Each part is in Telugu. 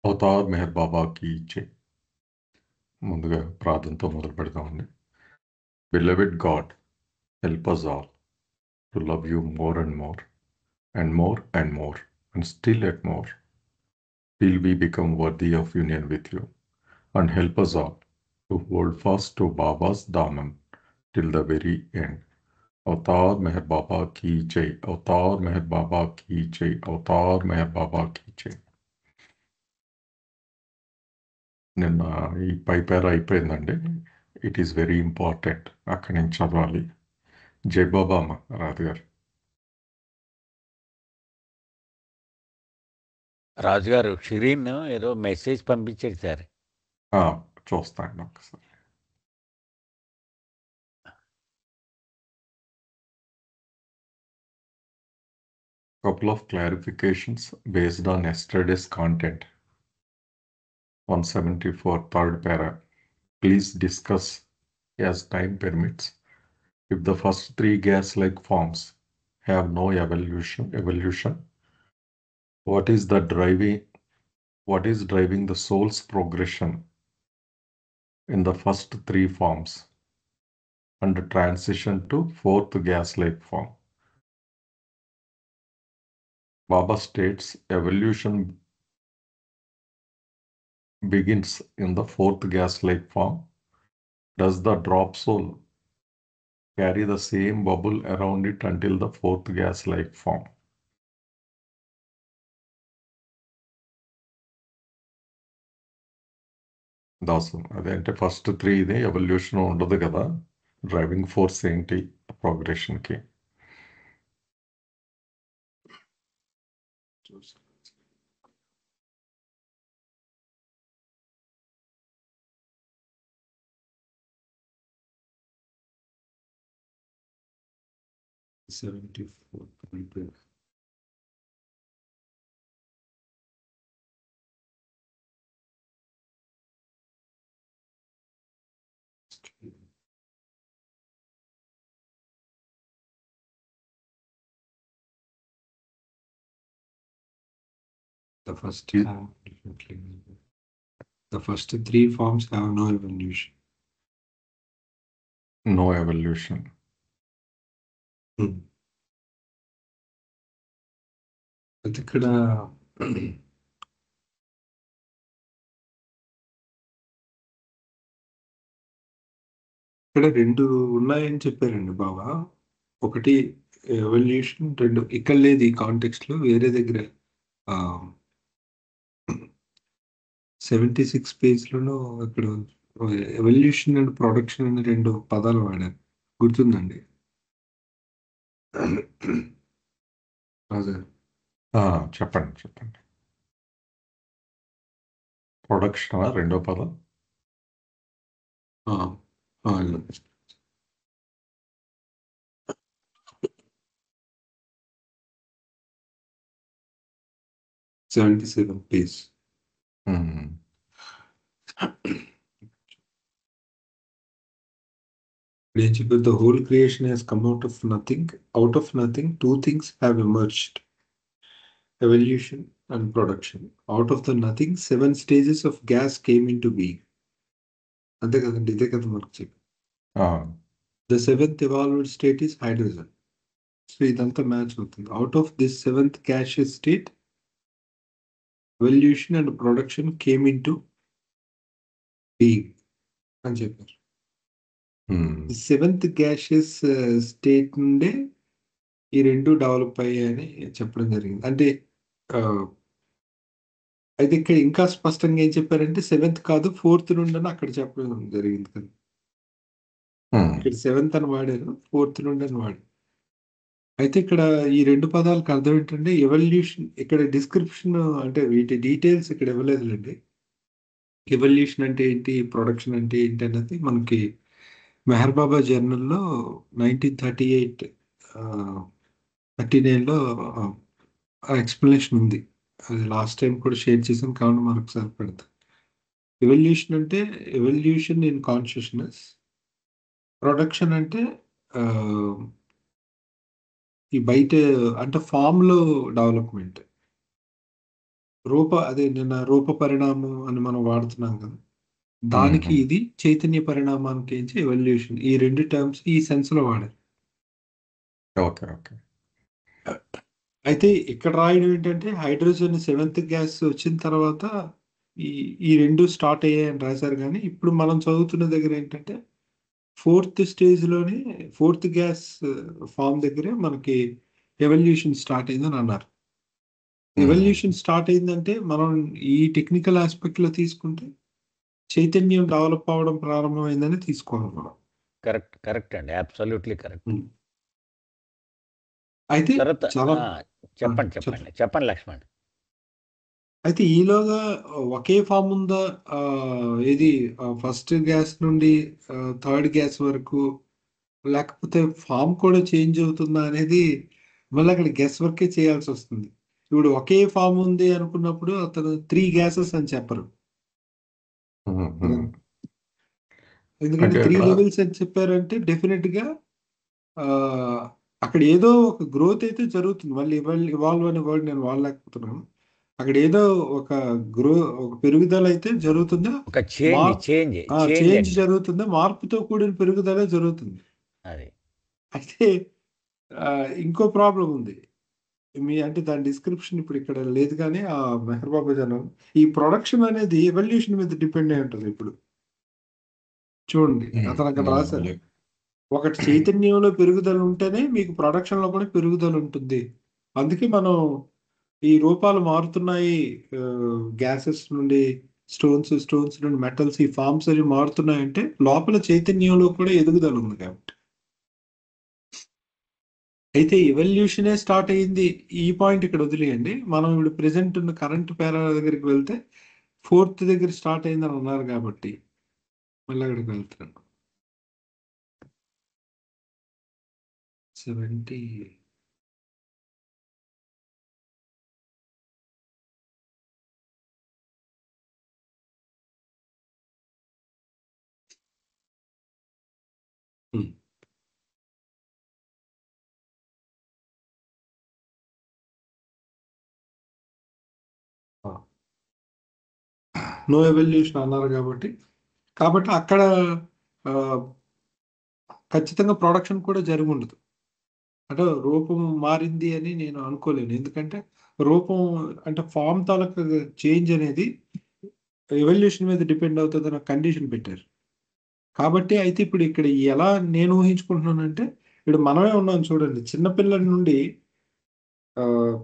అవతార్ మెహర్ బాబాకి ఇచ్చే ముందుగా ప్రార్థనతో మొదలు పెడతామండి. Beloved God, help us all to love you more and more and more and more and still yet more till we become worthy of union with you, and help us all to hold fast to Baba's daman till the very end. Avatar Meher Baba కీ జై, అవతార్ మెహర్ బాబా కీ జై, అవతార్ మెహర్ బాబా కీ జై. నిన్న ఈ పైపేర అయిపోయిందండి. ఇట్ ఈస్ వెరీ ఇంపార్టెంట్, అక్కడి నుంచి చదవాలి. జై బాబా అమ్మ రాజు గారు. రాజుగారు షిరీన్ ఏదో మెసేజ్ పంపించాడు సార్. చూస్తాను ఒకసారి. Couple of clarifications based on yesterday's content. 174 third para. Please discuss as time permits. If the first three gas-like forms have no evolution, what is driving the soul's progression in the first three forms and transition to fourth gas-like form? Baba states evolution begins in the fourth gas-like form. Does the drop soul carry the same bubble around it until the fourth gas-like form? Dasu అదేంటే ఫస్ట్ త్రీ ఇది ఎవల్యూషన్ ఉండదు కదా, డ్రైవింగ్ ఫోర్స్ ఏంటి ప్రోగ్రెషన్కి? The first three forms have no evolution. No evolution. అయితే ఇక్కడ రెండు ఉన్నాయని చెప్పారండి బాబా. ఒకటి ఎవల్యూషన్, రెండు ఇక్కడ లేదు ఈ కాంటెక్స్ట్ లో, వేరే దగ్గర 76 పేజ్లోనూ ఇక్కడ ఎవల్యూషన్ అండ్ ప్రొడక్షన్ అని రెండు పదాలు వాడారు, గుర్తుందండి? చెప్పండి. ప్రొడక్షన్ రెండో పదం. Page. The whole creation has come out of nothing. Out of nothing, two things have emerged: evolution and production. Out of the nothing, 7 stages of gas came into being. అంతే కదండి, ఇదే కదా మనకు చెప్పి. The 7th evolved state is hydrogen. So ఇదంతా మ్యాచ్ అవుతుంది. Out of this 7th gaseous state, evolution and production came into being అని చెప్పారు. 7th gaseous state నుండే ఈ రెండు డెవలప్ అయ్యాయని చెప్పడం జరిగింది. అంటే అయితే ఇక్కడ ఇంకా స్పష్టంగా ఏం చెప్పారంటే 7th కాదు 4th నుండి అని అక్కడ చెప్పడం జరిగింది కదా. ఇక్కడ 7th అని వాడారు, 4th నుండి అని వాడారు. అయితే ఇక్కడ ఈ రెండు పదాలకు అర్థం ఏంటంటే ఎవల్యూషన్, ఇక్కడ డిస్క్రిప్షన్ అంటే వీటి డీటెయిల్స్ ఇక్కడ ఇవ్వలేదులేండి. ఎవల్యూషన్ అంటే ఏంటి, ప్రొడక్షన్ అంటే ఏంటి అన్నది మనకి మెహర్ బాబా జర్నల్లో 1938-39లో ఎక్స్ప్లెనేషన్ ఉంది. అది లాస్ట్ టైం కూడా షేర్ చేసాను, కావున మరొకసారి పెడతా. ఎవల్యూషన్ అంటే ఎవల్యూషన్ ఇన్ కాన్షియస్నెస్. ప్రొడక్షన్ అంటే ఈ బయట అంటే ఫామ్ లో డెవలప్మెంట్. అదే నిన్న రూప పరిణామం అని మనం వాడుతున్నాం కదా, దానికి ఇది చైతన్య పరిణామానికి ఎవల్యూషన్, ఈ రెండు టర్మ్స్ ఈ సెన్స్ లో వాడారు. Okay okay. అయితే ఇక్కడ రాయడం ఏంటంటే హైడ్రోజన్ సెవెంత్ గ్యాస్ వచ్చిన తర్వాత ఈ ఈ రెండు స్టార్ట్ అయ్యాయని రాశారు. కానీ ఇప్పుడు మనం చదువుతున్న దగ్గర ఏంటంటే ఫోర్త్ స్టేజ్లోనే ఫోర్త్ గ్యాస్ ఫామ్ దగ్గరే మనకి ఎవల్యూషన్ స్టార్ట్ అయిందని అన్నారు. ఎవల్యూషన్ స్టార్ట్ అయిందంటే మనం ఈ టెక్నికల్ ఆస్పెక్ట్ లో తీసుకుంటే చైతన్యం డెవలప్ అవ్వడం ప్రారంభమైందని తీసుకోవాలి మనం. కరెక్ట్ కరెక్ట్ అండి, అబ్సల్యూట్లీ కరెక్ట్. అయితే తర్వాత చాలా చెప్పండి చెప్పండి చెప్పండి లక్ష్మణ్. అయితే ఈలోగా ఒకే ఫామ్ ఉందా, ఇది ఫస్ట్ గ్యాస్ నుండి థర్డ్ గ్యాస్ వరకు, లేకపోతే ఫామ్ కూడా చేంజ్ అవుతుందా అనేది మళ్ళీ అక్కడ గెస్ వర్కే చేయాల్సి వస్తుంది. ఇప్పుడు ఒకే ఫామ్ ఉంది అనుకున్నప్పుడు అతను 3 గ్యాసెస్ అని చెప్పరు, ఎందుకంటే 3 లెవెల్స్ అని చెప్పారంటే డెఫినెట్ గా అక్కడ ఏదో ఒక గ్రోత్ అయితే జరుగుతుంది. మళ్ళీ ఇవాల్వ్ అనే వర్డ్ నేను వాడలేకపోతున్నాను. అక్కడ ఏదో ఒక ఒక పెరుగుదల అయితే జరుగుతుందా, ఒక చేంజ్ జరుగుతుందా, మార్పుతో కూడిన పెరుగుదల జరుగుతుంది. అది అయితే ఇంకో ప్రాబ్లం ఉంది. అంటే దాని డిస్క్రిప్షన్ ఇప్పుడు ఇక్కడ లేదు, కానీ ఆ మెహర్ బాబా జనం ఈ ప్రొడక్షన్ అనేది ఎవల్యూషన్ మీద డిపెండ్ అయి ఉంటుంది. ఇప్పుడు చూడండి అతను అక్కడ రాశారు, ఒకటి చైతన్యంలో పెరుగుదల ఉంటేనే మీకు ప్రొడక్షన్ లో కూడా పెరుగుదల ఉంటుంది. అందుకే మనం ఈ రూపాలు మారుతున్నాయి, గ్యాసెస్ నుండి స్టోన్స్ నుండి మెటల్స్, ఈ ఫార్మ్స్ అవి మారుతున్నాయంటే లోపల చైతన్యంలో కూడా ఎదుగుదల ఉంది కాబట్టి. అయితే ఎవల్యూషనే స్టార్ట్ అయ్యింది. ఈ పాయింట్ ఇక్కడ వదిలేయండి. మనం ఇప్పుడు ప్రెసెంట్ ఉన్న కరెంట్ పేరా దగ్గరికి వెళ్తే ఫోర్త్ దగ్గర స్టార్ట్ అయిందని అన్నారు కాబట్టి మళ్ళీ అక్కడికి వెళ్తున్నాను. 70 నో ఎవల్యూషన్ అన్నారు కాబట్టి అక్కడ ఖచ్చితంగా ప్రొడక్షన్ కూడా జరిగి ఉండదు. అంటే రూపం మారింది అని నేను అనుకోలేను. ఎందుకంటే రూపం అంటే ఫామ్ తాలూకా చేంజ్ అనేది ఎవల్యూషన్ మీద డిపెండ్ అవుతుంది అన్న కండిషన్ పెట్టారు కాబట్టి. అయితే ఇప్పుడు ఇక్కడ ఎలా నేను ఊహించుకుంటున్నానంటే, ఇప్పుడు మనమే ఉన్నాం చూడండి, చిన్నపిల్లల నుండి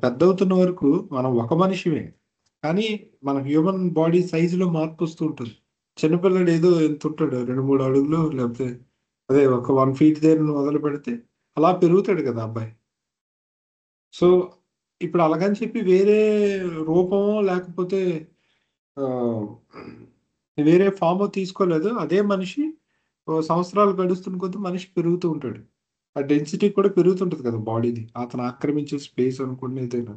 పెద్ద అవుతున్న వరకు మనం ఒక మనిషిమే, కానీ మన హ్యూమన్ బాడీ సైజులో మార్పు వస్తూ ఉంటుంది. చిన్నపిల్లడు ఏదో ఎంత ఉంటాడు, 2-3 అడుగులు, లేకపోతే అదే ఒక 1 feet దగ్గర మొదలు పెడితే అలా పెరుగుతాడు కదా అబ్బాయి. సో ఇప్పుడు అలాగని చెప్పి వేరే రూపమో లేకపోతే వేరే ఫామ్ తీసుకోలేదు. అదే మనిషి సంవత్సరాలు గడుస్తున్న కొద్దీ మనిషి పెరుగుతూ ఉంటాడు. ఆ డెన్సిటీ కూడా పెరుగుతుంటది కదా బాడీది, అతను ఆక్రమించే స్పేస్ అనుకునే ఏదైనా.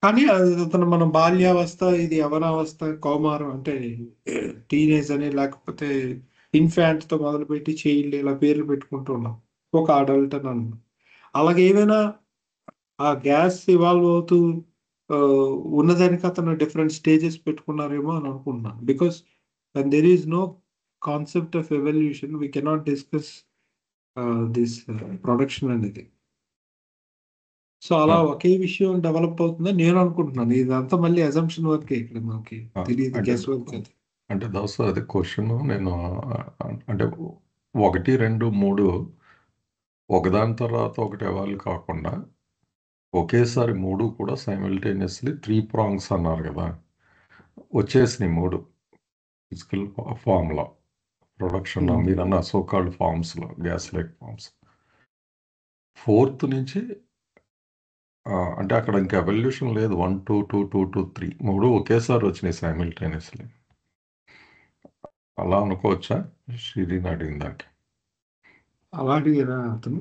కానీ అతను మన బాల్యావస్థ, ఇది యవనావస్థ, కౌమారం అంటే టీనేజ్ అని, లేకపోతే ఇన్ఫాంట్ తో మొదలుపెట్టి చైల్డ్, ఇలా పేర్లు పెట్టుకుంటూ ఉన్నాం. ఒక అడల్ట్ అని అన్నాం. అలాగే ఏమైనా ఆ గ్యాస్ ఇవాల్వ్ అవుతూ ఉన్నదానికి అతను డిఫరెంట్ స్టేజెస్ పెట్టుకున్నారేమో అని అనుకుంటున్నాను. Because when there is no concept of evolution, we cannot discuss this production అనేది. సో అలా ఒకే విషయం డెవలప్ అవుతుందని నేను అనుకుంటున్నాను. ఇదంతా మళ్ళీ అజంప్షన్ వర్కే, ఇక్కడ మనకి తెలియదు, గెస్ వర్క్ అది. అంటే దోస్ అది క్వశ్చన్. నేను అంటే 1, 2, 3 ఒకదాని తర్వాత ఒకటి ఎవాల్వ్ కాకుండా ఒకేసారి 3 కూడా సైమిల్టేనియస్లీ 3 prongs అన్నారు కదా, వచ్చేసినాయి 3 ఫిజికల్ ఫామ్లో, ప్రొడక్షన్లో, మీరన్న సోకాల్డ్ ఫార్మ్స్లో, గ్యాస్ లైక్ ఫార్మ్స్. ఫోర్త్ నుంచి అంటే అక్కడ ఇంకా ఎవల్యూషన్ లేదు. 1, 2, 2, 2, 2, 3 3 ఒకేసారి వచ్చినాయి సైమిల్టేనియస్లీ. అలా అనుకోవచ్చా? శ్రీని అడిగిన దానికి అలా అడిగారా అతను?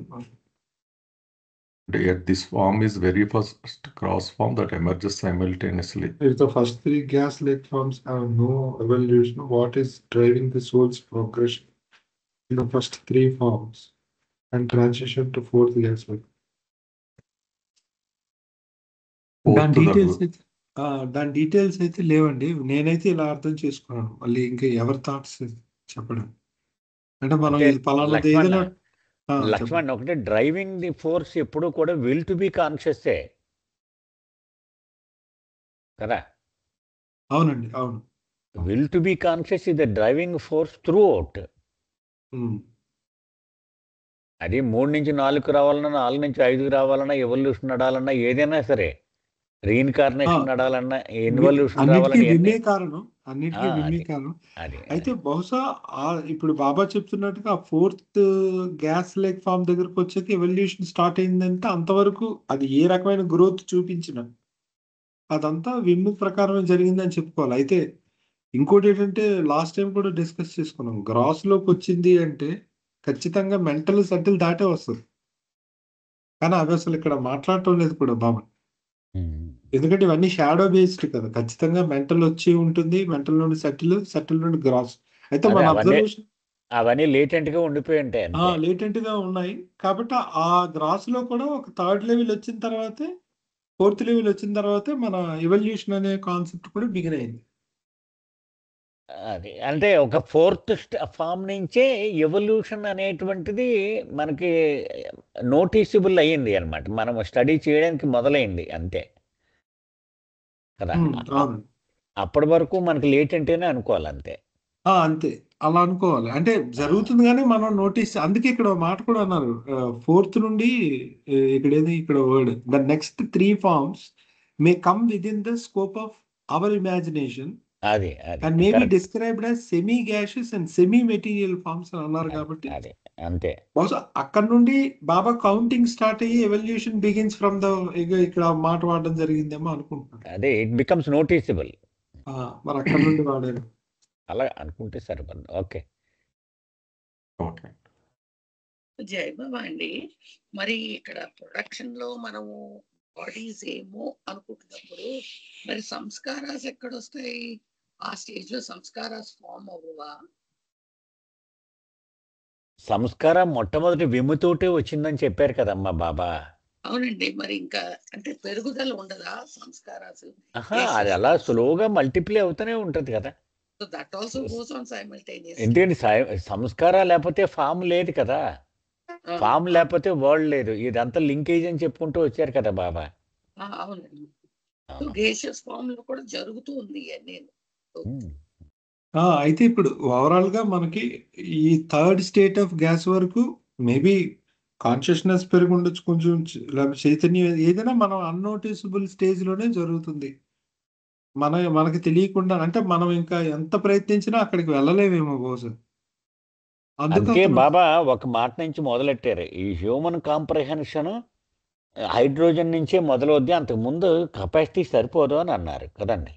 Yet this form is very first cross form that emerges simultaneously. If the first 3 gas-like forms have no evolution, what is driving the soul's progression in the first 3 forms and transition to 4th gas-like? దాని డీటెయిల్స్ దాని డీటెయిల్స్ అయితే లేవండి. నేనైతే ఇలా అర్థం చేసుకున్నాను. మళ్ళీ ఇంకా ఎవరి థాట్స్ చెప్పడం. అంటే మనం అంటే ఇది పలానాది లక్ష్మణ్ ఏదైనా చెప్పండి. లక్ష్మణ్ ఒకటే డ్రైవింగ్ ది ఫోర్స్ ఎప్పుడు కూడా విల్ టు బి కాన్షియస్సే కదా. అవునండి. అవును. Will to be conscious is the driving force throughout. Um. అది 3 నుంచి 4కు రావాలన్నా, 4 నుంచి 5కు రావాలన్నా, ఎవల్యూషన్ నడాలన్నా, ఏదైనా సరే ఆ, రీఇన్కార్నేషన్ నడాలన్నా, వి- ఇన్వల్యూషన్ అన్నిటికీ రావాలని విమ్మే ఇవన్నీ కారణం. అన్నిటికీ విమ్మే అది కారణం. అది అయితే అది బహుశా ఇప్పుడు బాబా చెప్తున్నట్టుగా ఆ ఫోర్త్ గ్యాస్ లేక్ ఫామ్ దగ్గరకు వచ్చాక ఎవల్యూషన్ స్టార్ట్ అయిందంటే అంతవరకు అది ఏ రకమైన గ్రోత్ చూపించిన అదంతా విమ్ ప్రకారమే జరిగిందని చెప్పుకోవాలి. అయితే ఇంకోటి ఏంటంటే లాస్ట్ టైం కూడా డిస్కస్ చేసుకున్నాం. గ్రాస్ లోకి వచ్చింది అంటే ఖచ్చితంగా మెంటల్ సెటిల్ దాటే వస్తుంది. కానీ అవి అసలు ఇక్కడ మాట్లాడటం లేదు కూడా బాబా. ఉమ్. ఎందుకంటే ఇవన్నీ షాడో బేస్డ్ కదా. ఖచ్చితంగా మెంటల్ వచ్చి ఉంటుంది. మెంటల్ నుండి సెటిల్ నుండి గ్రాస్. అయితే అదే మన అవన్నీ అబ్జర్వేషన్ అవన్నీ లేటెంట్గా ఉండిపోయి ఉంటాయి అంతే. లేటెంట్ గా ఉన్నాయి. కాబట్టి ఆ గ్రాస్ లో కూడా ఒక థర్డ్ లెవెల్ వచ్చిన తర్వాతే ఫోర్త్ లెవెల్ వచ్చిన తర్వాతే మన ఎవల్యూషన్ అనే కాన్సెప్ట్ కూడా బిగిన్ అయింది. అది అంటే ఒక ఫోర్త్ ఫామ్ నుంచే ఎవల్యూషన్ అనేటువంటిది మనకి నోటీసబుల్ అయ్యింది అనమాట. మనం స్టడీ చేయడానికి మొదలైంది అంతే కదా. అవును. అప్పటి వరకు మనకి లేటెంటేనే అనుకోవాలి అంతే. అంతే. అలా అనుకోవాలి. అంటే ఆ, జరుగుతుంది గానీ మనం నోటీస్ అందుకే ఇక్కడ ఓ మాట కూడా అన్నారు. ఫోర్త్ నుండి ఇక్కడేది ఇక్కడ word the next 3 forms may come within the scope of our imagination అది అది and may be correct. Described as semi gaseous and semi material forms అని అన్నారు అది కాబట్టి అది అంతే. బహుశా అక్కడ నుండి బాబా కౌంటింగ్ స్టార్ట్ అయ్యి ఎవల్యూషన్ బిగిన్స్ ఫ్రమ్ ద ఇక్కడ మాట వాడడం జరిగిందేమో అనుకుంటున్నాను. అదే ఇట్ బికమ్స్ నోటీసబుల్. మరి అక్కడ నుండి వాడారు. అలా అనుకుంటే సరిపడదు. ఓకే. ఓకే. జై బాబా అండి. మరి ఇక్కడ ప్రొడక్షన్ లో మనము బాడీస్ ఏమో అనుకుంటున్నప్పుడు మరి సంస్కారాస్ ఎక్కడొస్తాయి? ఆ స్టేజ్ లో సంస్కారాస్ ఫామ్ అవ్వవా? సంస్కారం మొట్టమొదటి విముతోటే వచ్చిందని చెప్పారు కదమ్మా బాబా. అవునండి. మరి ఇంకా అంటే పెరుగుదల ఉండదా సంస్కారాస్? అది అలా స్లోగా మల్టిప్లై అవుతూనే ఉంటుంది కదా. So that also goes on simultaneously. ఎందుకంటే సంస్కారం లేకపోతే ఫామ్ లేదు కదా. ఫామ్ లేకపోతే వరల్డ్ లేదు. ఇదంతా లింకేజ్ అని చెప్పుకుంటూ వచ్చారు కదా బాబా. అవునండి. సో అవును. గేషియస్ ఫామ్ లో కూడా జరుగుతూ ఉంది నేను. ఉమ్. అయితే ఇప్పుడు ఓవరాల్ గా మనకి ఈ థర్డ్ స్టేట్ ఆఫ్ గ్యాస్ వరకు మేబీ కాన్షియస్నెస్ పెరిగి ఉండొచ్చు కొంచెం లేకపోతే చైతన్యం ఏదైనా మనం అన్నోటిసబుల్ స్టేజ్ లోనే జరుగుతుంది. మనకి తెలియకుండా అంటే మనం ఇంకా ఎంత ప్రయత్నించినా అక్కడికి వెళ్ళలేమేమో బహుశా. అందుకు అందుకే అతను బాబా ఒక మాట నుంచి మొదలెట్టారు. ఈ హ్యూమన్ కాంప్రహెన్షన్ హైడ్రోజన్ నుంచే మొదలవుద్ది, అంతకుముందు కెపాసిటీ సరిపోదు అని అన్నారు కదండి.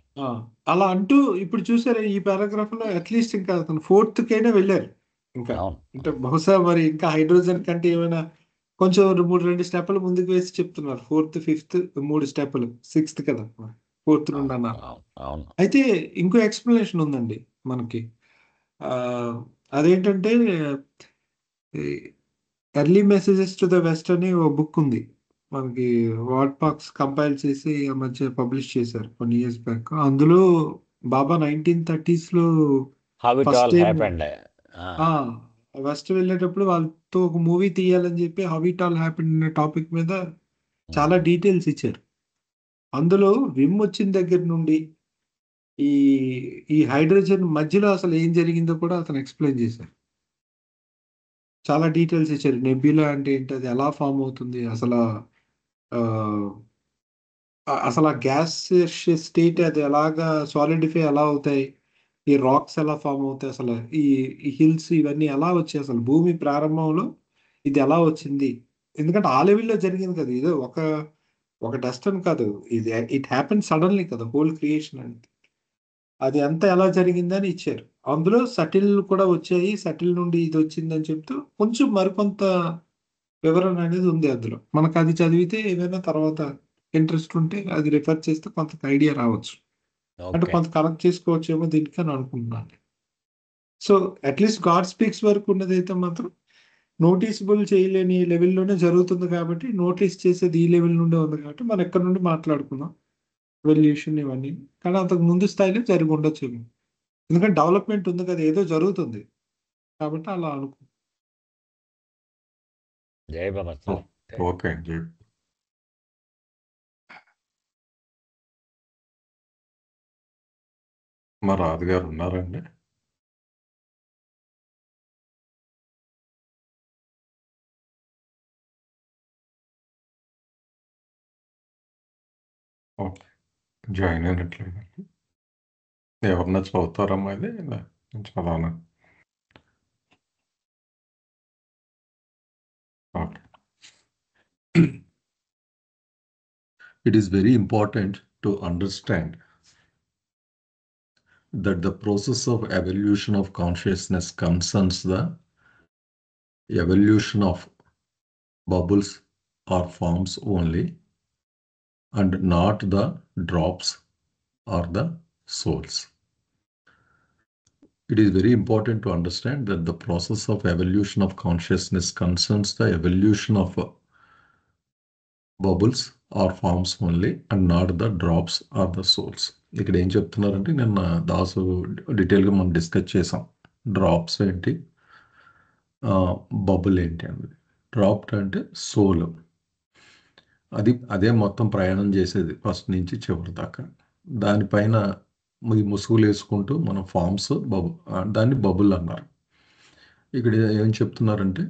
అలా అంటూ ఇప్పుడు చూసారా ఈ పారాగ్రాఫ్ లో అట్లీస్ట్ ఇంకా అతను ఫోర్త్ కైనా వెళ్ళారు. ఇంకా అవును. అంటే బహుశా మరి ఇంకా హైడ్రోజన్ కంటే ఏమైనా కొంచెం 2 స్టెప్పులు ముందుకు వేసి చెప్తున్నారు. ఫోర్త్ ఫిఫ్త్ 3 స్టెప్పులు సిక్స్త్ కదా ఫోర్త్ నుండి అన్నారు. అవును. అవును. అయితే ఇంకో ఎక్స్ప్లెనేషన్ ఉందండి మనకి. ఆ, అదేంటంటే early messages to the west అని ఓ బుక్ ఉంది మనకి. వాట్ పాక్స్ కంపైల్ చేసి ఆ మధ్య పబ్లిష్ చేశారు కొన్ని ఇయర్స్ బ్యాక్. అందులో బాబా 1930s లో how it first all time happened. West వెళ్ళేటప్పుడు వాళ్ళతో ఒక మూవీ తీయాలని చెప్పి హౌ ఇట్ ఆల్ హ్యాపెండ్ అనే టాపిక్ మీద చాలా డీటెయిల్స్ ఇచ్చారు. అందులో విమ్ వచ్చిన దగ్గర నుండి ఈ ఈ హైడ్రోజన్ మధ్యలో అసలు ఏం జరిగిందో కూడా అతను ఎక్స్ప్లెయిన్ చేశారు. చాలా డీటెయిల్స్ ఇచ్చారు. నెబ్యులా అంటే ఏంటి, అది ఎలా ఫామ్ అవుతుంది, అసలు ఆ, అసలు ఆ గ్యాస్ స్టేట్ అది ఎలాగా సాలిడిఫై ఎలా అవుతాయి, ఈ రాక్స్ ఎలా ఫామ్ అవుతాయి, అసలు ఈ హిల్స్ ఇవన్నీ ఎలా వచ్చాయి, అసలు భూమి ప్రారంభంలో ఇది ఎలా వచ్చింది. ఎందుకంటే ఆ లెవెల్లో జరిగింది కదా, ఇది ఒక డస్ట్ అని కాదు, ఇది ఇట్ హ్యాపెన్ సడన్లీ కదా హోల్ క్రియేషన్ అనేది. అది అంతా ఎలా జరిగిందని ఇచ్చారు. అందులో సటిల్ కూడా వచ్చాయి, సటిల్ నుండి ఇది వచ్చిందని చెప్తూ కొంచెం మరికొంత వివరణ అనేది ఉంది అందులో. మనకు అది చదివితే ఏదైనా తర్వాత ఇంట్రెస్ట్ ఉంటే అది రిఫర్ చేస్తే కొంత ఐడియా రావచ్చు. అంటే ఓకే. కొంత కనెక్ట్ చేసుకోవచ్చేమో దీనికి అని అనుకుంటున్నాను. సో అట్లీస్ట్ గాడ్ స్పీక్స్ వరకు ఉన్నదైతే మాత్రం నోటీసబుల్ చేయలేని లెవెల్లోనే జరుగుతుంది కాబట్టి, నోటీస్ చేసేది ఈ లెవెల్ నుండే ఉంది కాబట్టి మనం ఎక్కడి నుండి మాట్లాడుకుందాం. ఎవల్యూషన్ ఇవన్నీ. కానీ అంతకు ముందు స్థాయిలో జరిగి ఉండొచ్చు. ఎందుకంటే డెవలప్మెంట్ ఉంది కదా, ఏదో జరుగుతుంది కాబట్టి అలా అనుకో. జై బాబా సార్. ఓకే అండి. మా రాజుగారు ఉన్నారండి? ఓకే, జాయిన్ అయినట్లేదండి. ఎవరన్నా చదువుతారమ్మా ఇది? చదవనా? Okay. It is very important to understand that the process of evolution of consciousness concerns the evolution of bubbles or forms only, and not the drops or the souls. It is very important to understand that the process of evolution of consciousness concerns the evolution of bubbles or forms only, and not the drops or the souls. ఇక్కడ ఏం చెప్తున్నారంటే, నిన్న దాసు డీటెయిల్గా మనం డిస్కస్ చేసాం. డ్రాప్స్ ఏంటి, బబుల్ ఏంటి అన్నది. డ్రాప్ అంటే సోల్, అదే మొత్తం ప్రయాణం చేసేది ఫస్ట్ నుంచి చివరి దాకా. దానిపైన ముసుగులు వేసుకుంటూ మనం ఫామ్స్ దాన్ని బబుల్ అన్నారు. ఇక్కడ ఏం చెప్తున్నారంటే,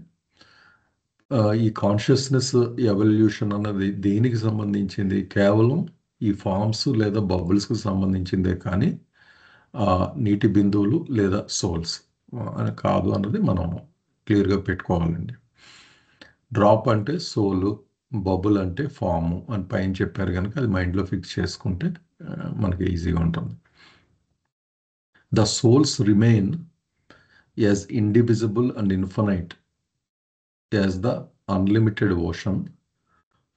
ఈ కాన్షియస్నెస్ ఎవల్యూషన్ అన్నది దేనికి సంబంధించింది? కేవలం ఈ ఫామ్స్ లేదా బబుల్స్కి సంబంధించిందే, కానీ నీటి బిందువులు లేదా సోల్స్ అని కాదు అన్నది మనం క్లియర్గా పెట్టుకోవాలండి. డ్రాప్ అంటే సోలు, బబుల్ అంటే ఫాము అని పైన చెప్పారు కనుక అది మైండ్లో ఫిక్స్ చేసుకుంటే మనకి ఈజీగా ఉంటుంది. The souls remain as indivisible and infinite as the unlimited ocean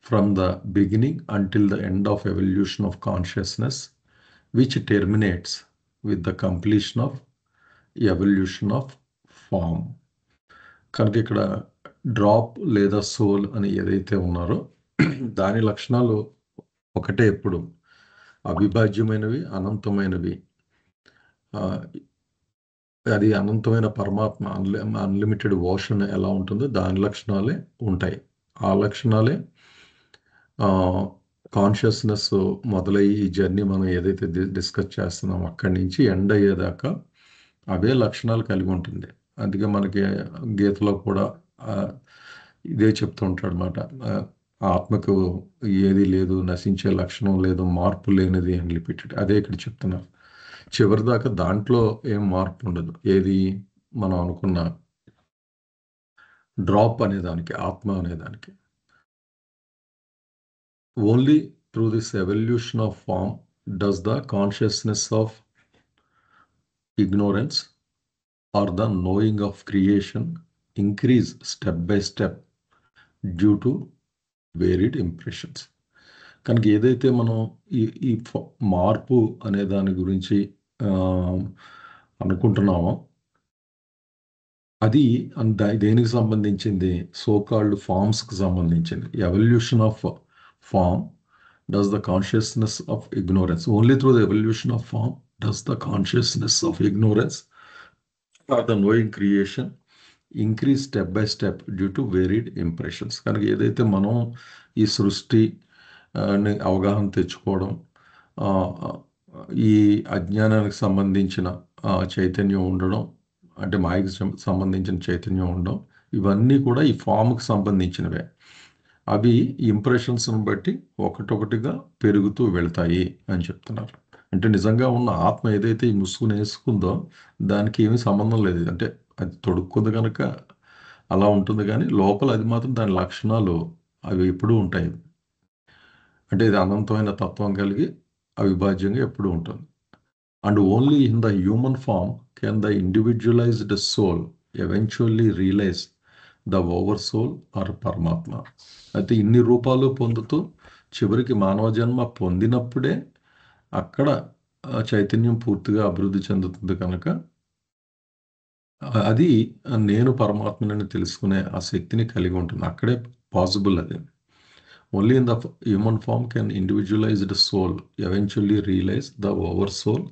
from the beginning until the end of evolution of consciousness, which terminates with the completion of evolution of form. కనుక ఇక్కడ డ్రాప్ లేదా సోల్ అని ఏదైతే ఉన్నారో దాని లక్షణాలు ఒకటే, ఎప్పుడు అవిభాజ్యమైనవి, అనంతమైనవి. అది అనంతమైన పరమాత్మ, అన్లిమిటెడ్ ఓషన్ ఎలా ఉంటుందో దాని లక్షణాలే ఉంటాయి. ఆ లక్షణాలే కాన్షియస్నెస్ మొదలయ్యి ఈ జర్నీ మనం ఏదైతే డిస్కస్ చేస్తున్నామో అక్కడి నుంచి ఎండ్ అయ్యేదాకా అవే లక్షణాలు కలిగి ఉంటుంది. అందుకే మనకి గీతలో కూడా ఇదే చెప్తూ ఉంటాడు అన్నమాట. ఆత్మకు ఏది లేదు, నశించే లక్షణం లేదు, మార్పు లేనిది అని రిపీటెడ్. అదే ఇక్కడ చెప్తున్నారు. చివరి దాకా దాంట్లో ఏం మార్పు ఉండదు. ఏది మనం అనుకున్న డ్రాప్ అనేదానికి, ఆత్మ అనేదానికి. Only through this evolution of form does the consciousness of ignorance or the knowing of creation increase step by step due to varied impressions. కనుక ఏదైతే మనం ఈ మార్పు అనే దాని గురించి అనుకుంటున్నామో అది దేనికి సంబంధించింది? సోకాల్డ్ ఫామ్స్కి సంబంధించింది. Evolution of form does the consciousness of ignorance. Only through the evolution of form does the consciousness of ignorance or the knowing creation increase step by step due to varied impressions. కనుక ఏదైతే మనం ఈ సృష్టి అవగాహన తెచ్చుకోవడం, ఈ అజ్ఞానానికి సంబంధించిన చైతన్యం ఉండడం, అంటే మాయకి సంబంధించిన చైతన్యం ఉండడం, ఇవన్నీ కూడా ఈ ఫామ్కి సంబంధించినవే. అవి ఇంప్రెషన్స్ని బట్టి ఒకటొకటిగా పెరుగుతూ వెళ్తాయి అని చెప్తున్నారు. అంటే నిజంగా ఉన్న ఆత్మ ఏదైతే ఈ ముసుగుని వేసుకుందో దానికి ఏమీ సంబంధం లేదు. అంటే అది తొడుక్కుంది కనుక అలా ఉంటుంది, కానీ లోపల అది మాత్రం దాని లక్షణాలు అవి ఎప్పుడూ ఉంటాయి. అంటే ఇది అనంతమైన తత్వం కలిగి అవిభాజ్యంగా ఎప్పుడూ ఉంటుంది. And only in the human form can the individualised soul eventually realise the over soul or పరమాత్మ. అయితే ఇన్ని రూపాలు పొందుతూ చివరికి మానవ జన్మ పొందినప్పుడే అక్కడ చైతన్యం పూర్తిగా అభివృద్ధి చెందుతుంది. కనుక అది నేను పరమాత్మని తెలుసుకునే ఆ శక్తిని కలిగి ఉంటుంది. అక్కడే పాసిబుల్ అది. Only in the human form can individualized soul eventually realize the oversoul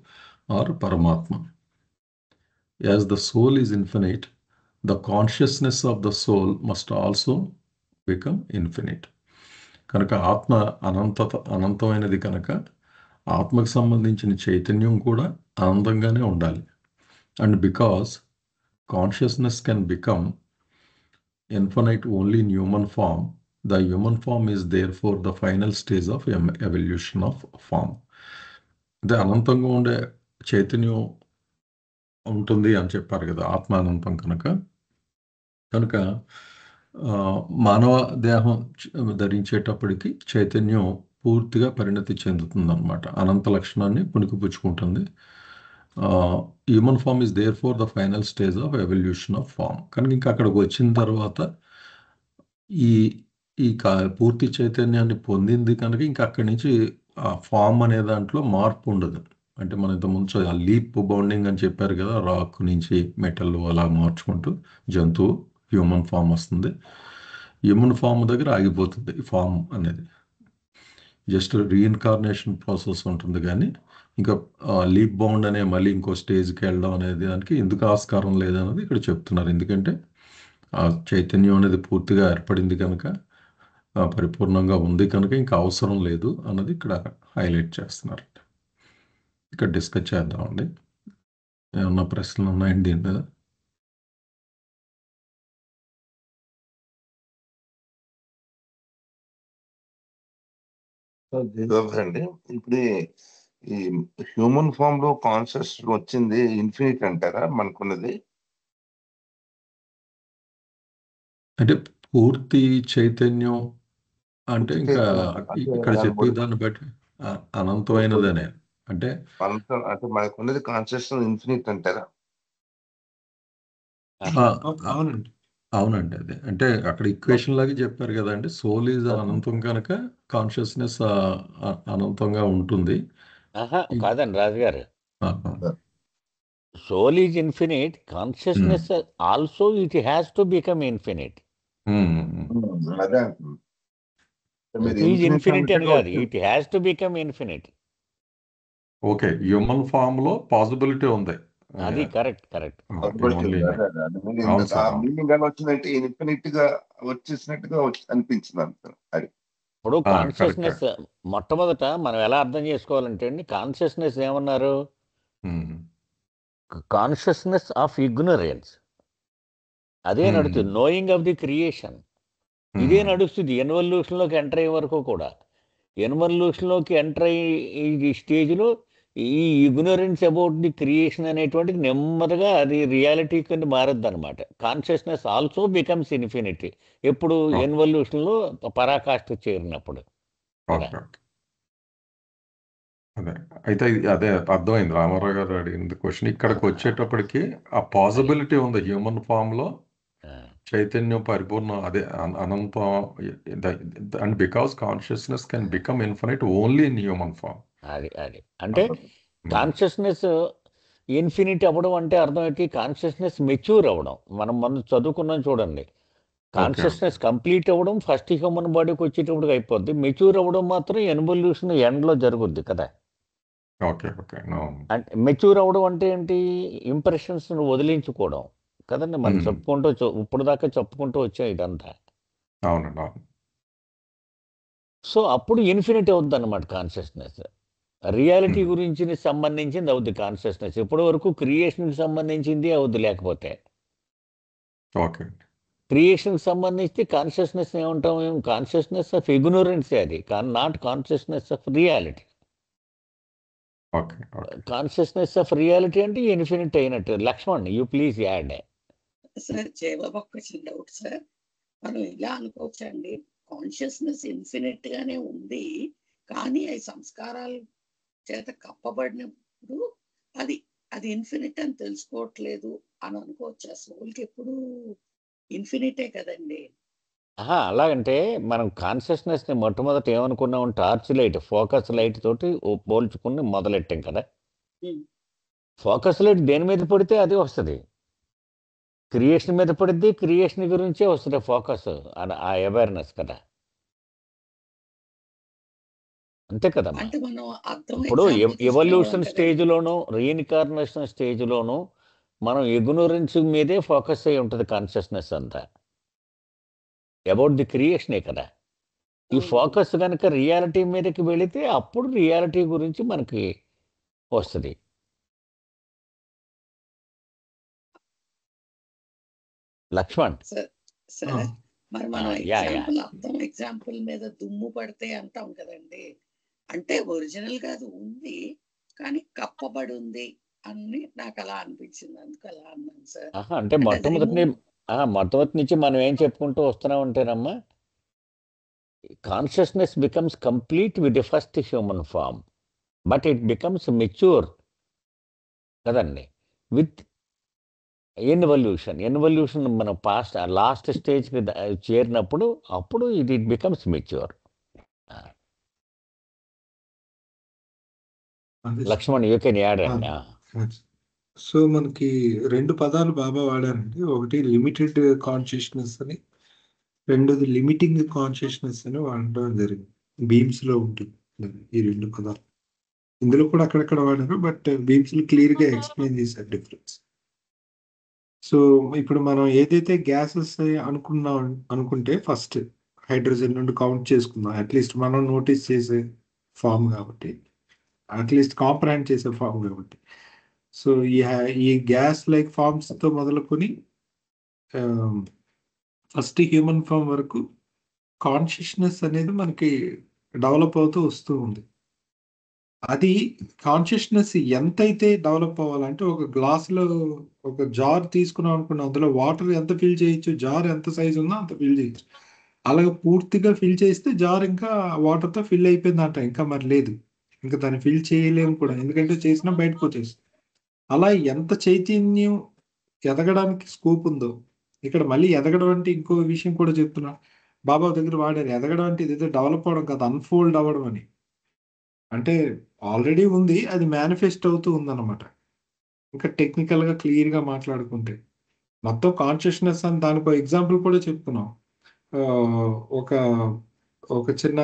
or Paramatma. As the soul is infinite, the consciousness of the soul must also become infinite. కనుక ఆత్మ అనంతమైనది కనుక ఆత్మకు సంబంధించిన చైతన్యం కూడా అనంతంగానే ఉండాలి. And because consciousness can become infinite only in human form, the human form is there for the final stage of evolution of form. అంటే అనంతంగా ఉండే చైతన్యం ఉంటుంది అని చెప్పారు కదా, ఆత్మ అనంతం కనుక మానవ దేహం ధరించేటప్పటికి చైతన్యం పూర్తిగా పరిణతి చెందుతుంది అనమాట, అనంత లక్షణాన్ని పుణికిపుచ్చుకుంటుంది. Human form is there for the final stage of evolution of form. కనుక ఇంకా అక్కడికి వచ్చిన తర్వాత ఈ ఈ పూర్తి చైతన్యాన్ని పొందింది కనుక ఇంకా అక్కడి నుంచి ఆ ఫామ్ అనే దాంట్లో మార్పు ఉండదు. అంటే మన ఇంతకుముందు ఆ లీప్ బౌండింగ్ అని చెప్పారు కదా, రాక్ నుంచి మెటల్ అలా మార్చుకుంటూ జంతువు హ్యూమన్ ఫామ్ వస్తుంది. హ్యూమన్ ఫామ్ దగ్గర ఆగిపోతుంది ఈ ఫామ్ అనేది, జస్ట్ రీఇన్కార్నేషన్ ప్రాసెస్ ఉంటుంది. కానీ ఇంకా లీప్ బౌండ్ అనే మళ్ళీ ఇంకో స్టేజ్కి వెళ్ళడం అనేది దానికి ఎందుకు ఆస్కారం లేదన్నది ఇక్కడ చెప్తున్నారు. ఎందుకంటే ఆ చైతన్యం అనేది పూర్తిగా ఏర్పడింది కనుక, పరిపూర్ణంగా ఉంది కనుక ఇంకా అవసరం లేదు అన్నది ఇక్కడ హైలైట్ చేస్తున్నారు. ఇక్కడ డిస్కస్ చేద్దామండి. ఏమన్నా ప్రశ్నలు ఉన్నాయండి దీని మీద? అండి ఇప్పుడు ఈ హ్యూమన్ ఫామ్ లో కాన్షియస్ వచ్చింది ఇన్ఫినిట్ అంటారా మనకున్నది? అంటే పూర్తి చైతన్యం అంటే ఇంకా ఇక్కడ చెప్పే దాన్ని బట్టి అనంతమైనదనే. అంటే అంటే మనకున్నది కాన్షియస్ ఇన్ఫినిట్ అంటారా? అవునండి. అవునండి, అదే అంటే అక్కడ ఈక్వేషన్ లాగా చెప్పారు కదండి, సోల్ ఈజ్ అనంతం కనుక కాన్షియస్నెస్ అనంతంగా ఉంటుంది. కాదండి రాజుగారు, soul is infinite, consciousness also it has to become infinite. అదే ఇన్ఫినిట్ అని కాదు, it has to become infinite. Okay, human form లో పాసిబిలిటీ ఉంది. అది కరెక్ట్. మీనింగ్ అని వచ్చిందంటే ఇన్ఫినిట్ గా వచ్చేసినట్టుగా అనిపించింది అంత. అది ఇప్పుడు కాన్షియస్నెస్ మొట్టమొదట మనం ఎలా అర్థం చేసుకోవాలంటే అండి, కాన్షియస్నెస్ ఏమన్నారు? Consciousness of ignorance. అదే నడుస్తుంది. నోయింగ్ ఆఫ్ ది క్రియేషన్ ఇదే నడుస్తుంది ఎన్వల్యూషన్లోకి ఎంటర్ అయ్యే వరకు కూడా. ఎన్వల్యూషన్లోకి ఎంటర్ అయ్యే స్టేజ్లో ఈ ఇగ్నోరెన్స్ అబౌట్ ది క్రియేషన్ అనేటువంటిది నెమ్మదిగా అది రియాలిటీ కింద మారద్దు అనమాట. కాన్షియస్నెస్ ఆల్సో బికమ్స్ ఇన్ఫినిటీ ఎప్పుడు ఎన్వల్యూషన్లో పరాకాష్ఠ చేరినప్పుడు. అదే అయితే అదే అర్థమైంది రామారావు గారు అడిగింది క్వశ్చన్. ఇక్కడికి వచ్చేటప్పటికి ఆ పాసిబిలిటీ ఉంది హ్యూమన్ ఫామ్ లో చైతన్యం పరిపూర్ణ అదే అనంతం. And because consciousness can become infinite only in human form. అది అంటే కాన్షియస్నెస్ ఇన్ఫినిట్ అవ్వడం అంటే అర్థం ఏంటి? కాన్షియస్నెస్ మెచ్యూర్ అవ్వడం. మనం చదువుకున్నాం చూడండి, కాన్షియస్నెస్ కంప్లీట్ అవ్వడం ఫస్ట్ హ్యూమన్ బాడీకి వచ్చేటప్పుడు అయిపోద్ది. మెచ్యూర్ అవ్వడం మాత్రం ఎన్వల్యూషన్ ఎండ్లో జరుగుద్ది కదా. అంటే మెచ్యూర్ అవ్వడం అంటే ఏంటి? ఇంప్రెషన్స్ వదిలించుకోవడం కదండి. మనం చెప్పుకుంటూ ఇప్పుడు దాకా చెప్పుకుంటూ వచ్చాం ఇదంతా. సో అప్పుడు ఇన్ఫినిట్ అవుద్ది అన్నమాట కాన్షియస్నెస్. రియాలిటీ గురించి సంబంధించింది అవుద్ది కాన్షియస్నెస్. ఇప్పటి వరకు క్రియేషన్కి సంబంధించింది అవుద్ది. లేకపోతే క్రియేషన్కి సంబంధించి కాన్షియస్నెస్ ఏమంటాం? కాన్షియస్నెస్ ఆఫ్ ఇగ్నోరెన్సే అది, not consciousness of reality. Consciousness of reality అంటే ఇన్ఫినిట్ అయినట్టు. Lakshman, you please add. Sir Jayababu ఒక చిన్న డౌట్ సార్. మనం ఇలా అనుకోవచ్చండి, కాన్షియస్నెస్ ఇన్ఫినిట్ గానే ఉంది కానీ అవి సంస్కారాల చేత కప్పబడినప్పుడు అది అది ఇన్ఫినిట్ అని తెలుసుకోవట్లేదు అని అనుకోవచ్చు. సోల్కి ఎప్పుడు ఇన్ఫినిటే కదండి. అలాగంటే మనం కాన్షియస్నెస్ని మొట్టమొదటి ఏమనుకున్నాం? టార్చ్ లైట్, ఫోకస్ లైట్ తోటి పోల్చుకుని మొదలెట్టాం కదా. ఫోకస్ లైట్ దేని మీద పడితే అది వస్తుంది, క్రియేషన్ మీద పడితే క్రియేషన్ గురించే వస్తుంది ఫోకస్, ఆ అవేర్నెస్ కదా. అంతే కదమ్మా. అంటే మనం అర్థం ఇప్పుడు ఎగ్జాంపుల్ ఎవల్యూషన్ తీసుకురావాలి కదండి. స్టేజ్లోను రీఇన్కార్నేషన్ స్టేజ్లోను మనం ఇగ్నోరెన్స్ మీదే ఫోకస్ అయి ఉంటుంది కాన్షియస్నెస్ అంతా. అబౌట్ ది క్రియేషనే కదా. ఈ అవును. ఫోకస్ కనుక రియాలిటీ మీదకి వెళితే అప్పుడు రియాలిటీ గురించి మనకి వస్తుంది. లక్ష్మణ్. సార్ ఆ, సార్ మరి మనం యా ఎగ్జాంపుల్ మీద దుమ్ము పడితే అంటాం కదండి. అంటే ఒరిజినల్ గా అది ఉంది కానీ కప్పబడి ఉంది అని నాకు అలా అనిపించింది, అందుకు అలా అన్నాను సార్. అంటే అంటే అది మొట్టమొదటి నుంచి మనం ఏం చెప్పుకుంటూ వస్తున్నాం అంటేనమ్మా, consciousness becomes complete with the first human form, but it becomes mature కదండి విత్ ఎన్వల్యూషన్ మనం లాస్ట్ స్టేజ్కి చేరినప్పుడు అప్పుడు ఇట్ బికమ్స్ మెచ్యూర్. అదే sir. Laxman you can add ah, అండి. సో మనకి 2 పదాలు బాబా వాడారండి. ఒకటి లిమిటెడ్ కాన్షియస్నెస్ అని, రెండోది లిమిటింగ్ కాన్షియస్నెస్ అని వాడడం జరిగింది. బీమ్స్ లో ఉంటుంది ఈ 2 పదాలు. ఇందులో కూడా అక్కడక్కడ వాడారు, బట్ బీమ్స్ లో క్లియర్ గా ఎక్స్ప్లెయిన్ చేశారు డిఫరెన్స్. సో ఇప్పుడు మనం ఏదైతే గ్యాసెస్ అనుకుంటే ఫస్ట్ హైడ్రోజన్ నుండి కౌంట్ చేసుకుందాం. అట్లీస్ట్ మనం నోటీస్ చేసే ఫామ్ కాబట్టి, అట్లీస్ట్ కాంప్రహెండ్ చేసే ఫామ్ కాబట్టి. సో ఈ గ్యాస్ లైక్ ఫార్మ్స్ తో మొదలుకొని ఫస్ట్ హ్యూమన్ ఫామ్ వరకు కాన్షియస్నెస్ అనేది మనకి డెవలప్ అవుతూ వస్తూ ఉంది. అది కాన్షియస్నెస్ ఎంతైతే డెవలప్ అవ్వాలంటే, ఒక గ్లాసులో ఒక జార్ తీసుకున్నాం అనుకున్నాం, అందులో వాటర్ ఎంత ఫిల్ చేయొచ్చు, జార్ ఎంత సైజ్ ఉందో అంత ఫిల్ చేయొచ్చు. అలాగే పూర్తిగా ఫిల్ చేస్తే జార్ ఇంకా వాటర్తో ఫిల్ అయిపోయిందంట, ఇంకా మరి లేదు, ఇంకా దాన్ని ఫిల్ చేయలేము కూడా, ఎందుకంటే చేసినా బయటకు వచ్చేస్తుంది. అలా ఎంత చైతన్యం ఎదగడానికి స్కోప్ ఉందో, ఇక్కడ మళ్ళీ ఎదగడం అంటే ఇంకో విషయం కూడా చెప్తున్నా, బాబా దగ్గర వాడారు. ఎదగడం అంటే ఇదేదో డెవలప్ అవడం కాదు, అన్ఫోల్డ్ అవ్వడం అని. అంటే ఆల్రెడీ ఉంది, అది మేనిఫెస్ట్ అవుతూ ఉందన్నమాట. ఇంకా టెక్నికల్ గా క్లియర్ గా మాట్లాడుకుంటే మొత్తం కాన్షియస్నెస్ అని దానికి ఎగ్జాంపుల్ కూడా చెప్తున్నాం. ఒక ఒక చిన్న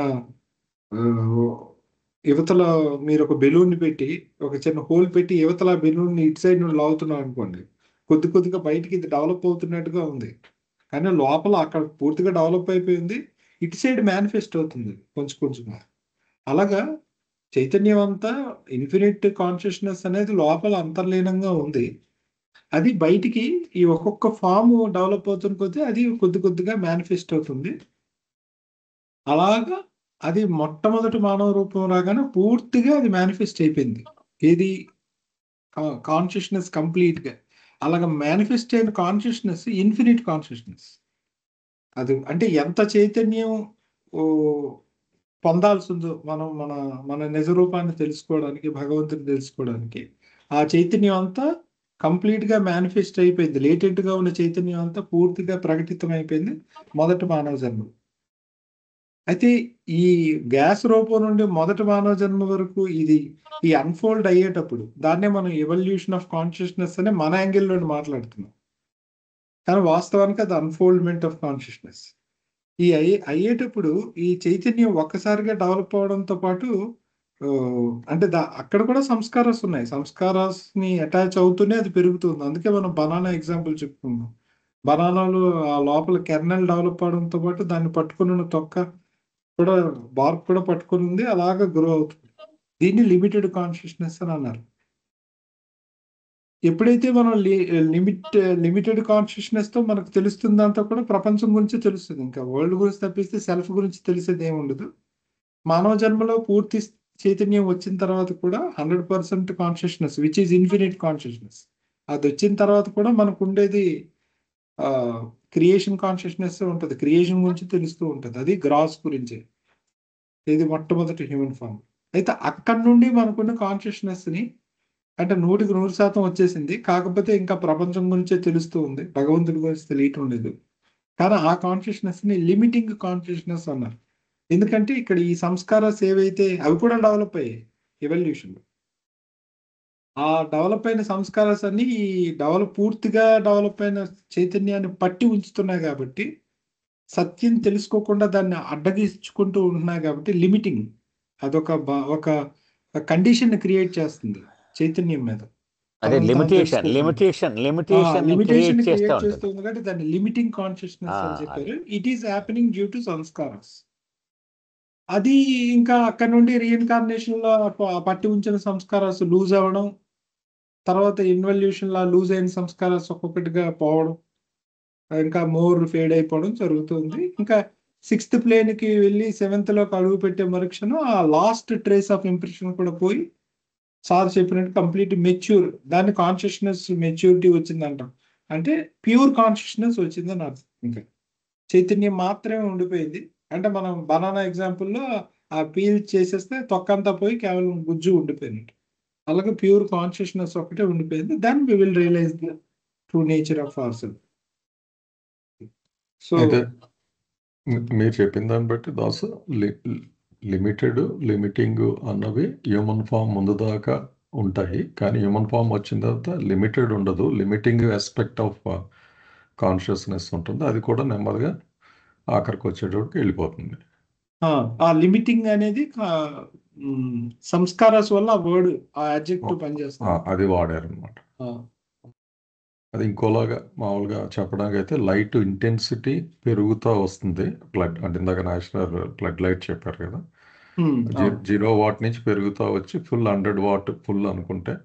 యువతల మీరు ఒక బెలూన్ పెట్టి, ఒక చిన్న హోల్ పెట్టి యువతల బెలూన్ ఇటు సైడ్ నుండి లాగుతున్నాం అనుకోండి, కొద్ది కొద్దిగా బయటికి ఇది డెవలప్ అవుతున్నట్టుగా ఉంది, కానీ లోపల అక్కడ పూర్తిగా డెవలప్ అయిపోయింది, ఇటు సైడ్ మేనిఫెస్ట్ అవుతుంది కొంచెం కొంచెం. అలాగా చైతన్యం అంతా ఇన్ఫినిట్ కాన్షియస్నెస్ అనేది లోపల అంతర్లీనంగా ఉంది, అది బయటికి ఈ ఒక్కొక్క ఫామ్ డెవలప్ అవుతున్న కొద్దీ అది కొద్ది కొద్దిగా మేనిఫెస్ట్ అవుతుంది. అలాగా అది మొట్టమొదటి మానవ రూపం రాగానే పూర్తిగా అది మేనిఫెస్ట్ అయిపోయింది. ఏది కాన్షియస్నెస్ కంప్లీట్ గా. అలాగా మేనిఫెస్ట్ అయిన కాన్షియస్నెస్ ఇన్ఫినిట్ కాన్షియస్నెస్. అది అంటే ఎంత చైతన్యం పొందాల్సి ఉందో మనం మన మన నిజ రూపాన్ని తెలుసుకోవడానికి, భగవంతుని తెలుసుకోవడానికి, ఆ చైతన్యం అంతా కంప్లీట్ గా మేనిఫెస్ట్ అయిపోయింది. లేటెంట్ గా ఉన్న చైతన్యం అంతా పూర్తిగా ప్రకటితం అయిపోయింది మొదటి మానవ జన్మ. అయితే ఈ గ్యాస్ రూపం నుండి మొదటి మానవ జన్మ వరకు ఈ అన్ఫోల్డ్ అయ్యేటప్పుడు దాన్నే మనం ఎవల్యూషన్ ఆఫ్ కాన్షియస్నెస్ అని మన యాంగిల్ నుండి మాట్లాడుతున్నాం, కానీ వాస్తవానికి అది అన్ఫోల్డ్మెంట్ ఆఫ్ కాన్షియస్నెస్. ఈ అయ్యేటప్పుడు ఈ చైతన్యం ఒక్కసారిగా డెవలప్ అవడంతో పాటు అంటే అక్కడ కూడా సంస్కారాస్ ఉన్నాయి, సంస్కారాస్ ని అటాచ్ అవుతూనే అది పెరుగుతుంది. అందుకే మనం బనానా ఎగ్జాంపుల్ చెప్పుకున్నాం. బనానాలు ఆ లోపల కెర్నల్ డెవలప్ అవడంతో పాటు దాన్ని పట్టుకున్న తొక్క కూడా, బార్క్ కూడా పట్టుకుని ఉంది, అలాగా గ్రో అవుతుంది. దీన్ని లిమిటెడ్ కాన్షియస్నెస్ అని అన్నారు. ఎప్పుడైతే మనం లిమిటెడ్ కాన్షియస్నెస్ తో మనకు తెలుస్తుందంతా కూడా ప్రపంచం గురించి తెలుస్తుంది, ఇంకా వరల్డ్ గురించి తప్పిస్తే సెల్ఫ్ గురించి తెలిసేది ఏమి ఉండదు. మానవ జన్మలో పూర్తి చైతన్యం వచ్చిన తర్వాత కూడా 100% consciousness which is infinite consciousness, అది వచ్చిన తర్వాత కూడా మనకు ఉండేది క్రియేషన్ కాన్షియస్నెస్ ఉంటుంది, క్రియేషన్ గురించి తెలుస్తూ ఉంటుంది, అది గ్రాస్ గురించి, ఇది మొట్టమొదటి హ్యూమన్ ఫామ్. అయితే అక్కడి నుండి మనకున్న కాన్షియస్నెస్ ని అంటే 100% వచ్చేసింది, కాకపోతే ఇంకా ప్రపంచం గురించే తెలుస్తూ ఉంది, భగవంతుడి గురించి తెలియటం లేదు. కానీ ఆ కాన్షియస్నెస్ ని లిమిటింగ్ కాన్షియస్నెస్ అన్నారు. ఎందుకంటే ఇక్కడ ఈ సంస్కారాలు ఏవైతే అవి కూడా డెవలప్ అయ్యాయి ఎవల్యూషన్. ఆ డెవలప్ అయిన సంస్కారాలు అన్ని ఈ పూర్తిగా డెవలప్ అయిన చైతన్యాన్ని పట్టి ఉంచుతున్నాయి కాబట్టి, సత్యం తెలుసుకోకుండా దాన్ని అడ్డగించుకుంటూ ఉంటున్నాయి కాబట్టి లిమిటింగ్. అదొక ఒక కండిషన్ క్రియేట్ చేస్తుంది చైతన్యం మీద. అదే తనను తాను లిమిటేషన్ తెలుసుకోకుండా లిమిటేషన్ లిమిటేషన్ లిమిటేషన్ క్రియేట్ చేస్తూ క్రియేట్ ఉంటుంది. చేస్తుంది కాబట్టి దాన్ని లిమిటింగ్ కాన్షియస్నెస్ అని అది చెప్పారు. It is happening due to sanskaras. అది ఇంకా అక్కడ నుండి రీఇన్కార్నేషన్ లో పట్టి ఉంచిన సంస్కారాస్ లూజ్ అవ్వడం, తర్వాత ఇన్వల్యూషన్ లా లూజ్ అయిన సంస్కారాస్ ఒక్కొక్కటిగా పోవడం, ఇంకా మోర్ ఫేడ్ అయిపోవడం జరుగుతుంది. ఇంకా 6th ప్లేన్ కి వెళ్ళి 7th లోకి అడుగు పెట్టే మరుక్షణం ఆ లాస్ట్ ట్రేస్ ఆఫ్ ఇంప్రెషన్ కూడా పోయి సార్ చెప్పినట్టు కంప్లీట్ మెచ్యూర్, దాన్ని కాన్షియస్నెస్ మెచ్యూరిటీ వచ్చిందంటాం. అంటే ప్యూర్ కాన్షియస్నెస్ వచ్చిందని అర్థం. ఇంకా చైతన్యం మాత్రమే ఉండిపోయింది. అంటే మనం బనానా ఎగ్జాంపుల్లో ఆ పీల్ చేసేస్తే తొక్కంతా పోయి కేవలం గుజ్జు ఉండిపోయినట్టు, అలాగే ప్యూర్ కాన్షియస్నెస్ ఒకటే ఉండిపోయింది. Then we will realise the true nature of our self. So అయితే మీరు చెప్పిన దాన్ని బట్టి దాసు లిమిటెడ్ లిమిటింగ్ అన్నవి హ్యూమన్ ఫామ్ ముందు దాకా ఉంటాయి, కానీ హ్యూమన్ ఫామ్ వచ్చిన తర్వాత లిమిటెడ్ ఉండదు, లిమిటింగ్ ఆస్పెక్ట్ ఆఫ్ కాన్షియస్నెస్ ఉంటుంది. అది కూడా నెమ్మదిగా ఆఖరికి వచ్చేటప్పటికి వెళ్ళిపోతుంది. ఆ లిమిటింగ్ అనేది సంస్కారాస్ వల్ల ఆ వర్డ్, ఆ అడ్జెక్టివ్ పనిచేస్తుంది. అది వాడారనమాట. అది ఇంకోలాగా మామూలుగా చెప్పడానికి అయితే లైట్ ఇంటెన్సిటీ పెరుగుతూ వస్తుంది. బ్లడ్ అంటే ఇందాక నేషనల్ బ్లడ్ లైట్ చెప్పారు కదా, 0 వాట్ నుంచి పెరుగుతూ వచ్చి ఫుల్ 100 వాట్ ఫుల్ అనుకుంటే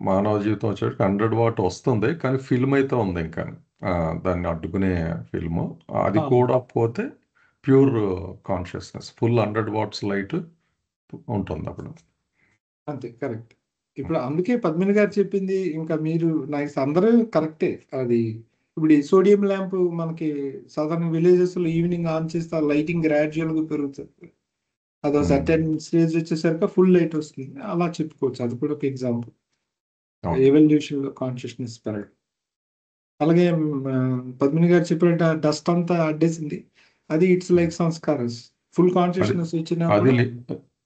మానవ జీవితం వచ్చేటికి 100 వాట్ వస్తుంది, కానీ ఫిల్మ్ అయితే ఉంది ఇంకా దాన్ని అడ్డుకునే ఫిల్మ్. అది కూడా పోతే pure consciousness full 100 watts light ఉంటుంది అప్పుడు. అంతే, కరెక్ట్. ఇప్పుడు అందుకే పద్మిని గారు చెప్పింది ఇంకా మీరు నాకు అందరూ కరెక్టే. అది ఇప్పుడు ఈ సోడియం ల్యాంప్ మనకి సాధారణ విలేజెస్ లో ఈవినింగ్ ఆన్ చేస్తే లైటింగ్ గ్రాడ్యువల్ గా పెరుగుతుంది. అదో సర్టెన్ స్టేజ్ వచ్చేసరికి ఫుల్ లైట్ వస్తుంది. అలా చెప్పుకోవచ్చు. అది కూడా ఒక ఎగ్జాంపుల్ ఎవల్యూషన్ లో కాన్షియస్నెస్ పెరగడం. అలాగే పద్మిని గారు చెప్పినట్టు డస్ట్ అంతా అడ్డేసింది, అది ఇట్స్ లైక్ సంస్కారస్. ఫుల్ కాన్షియస్నెస్ వచ్చిన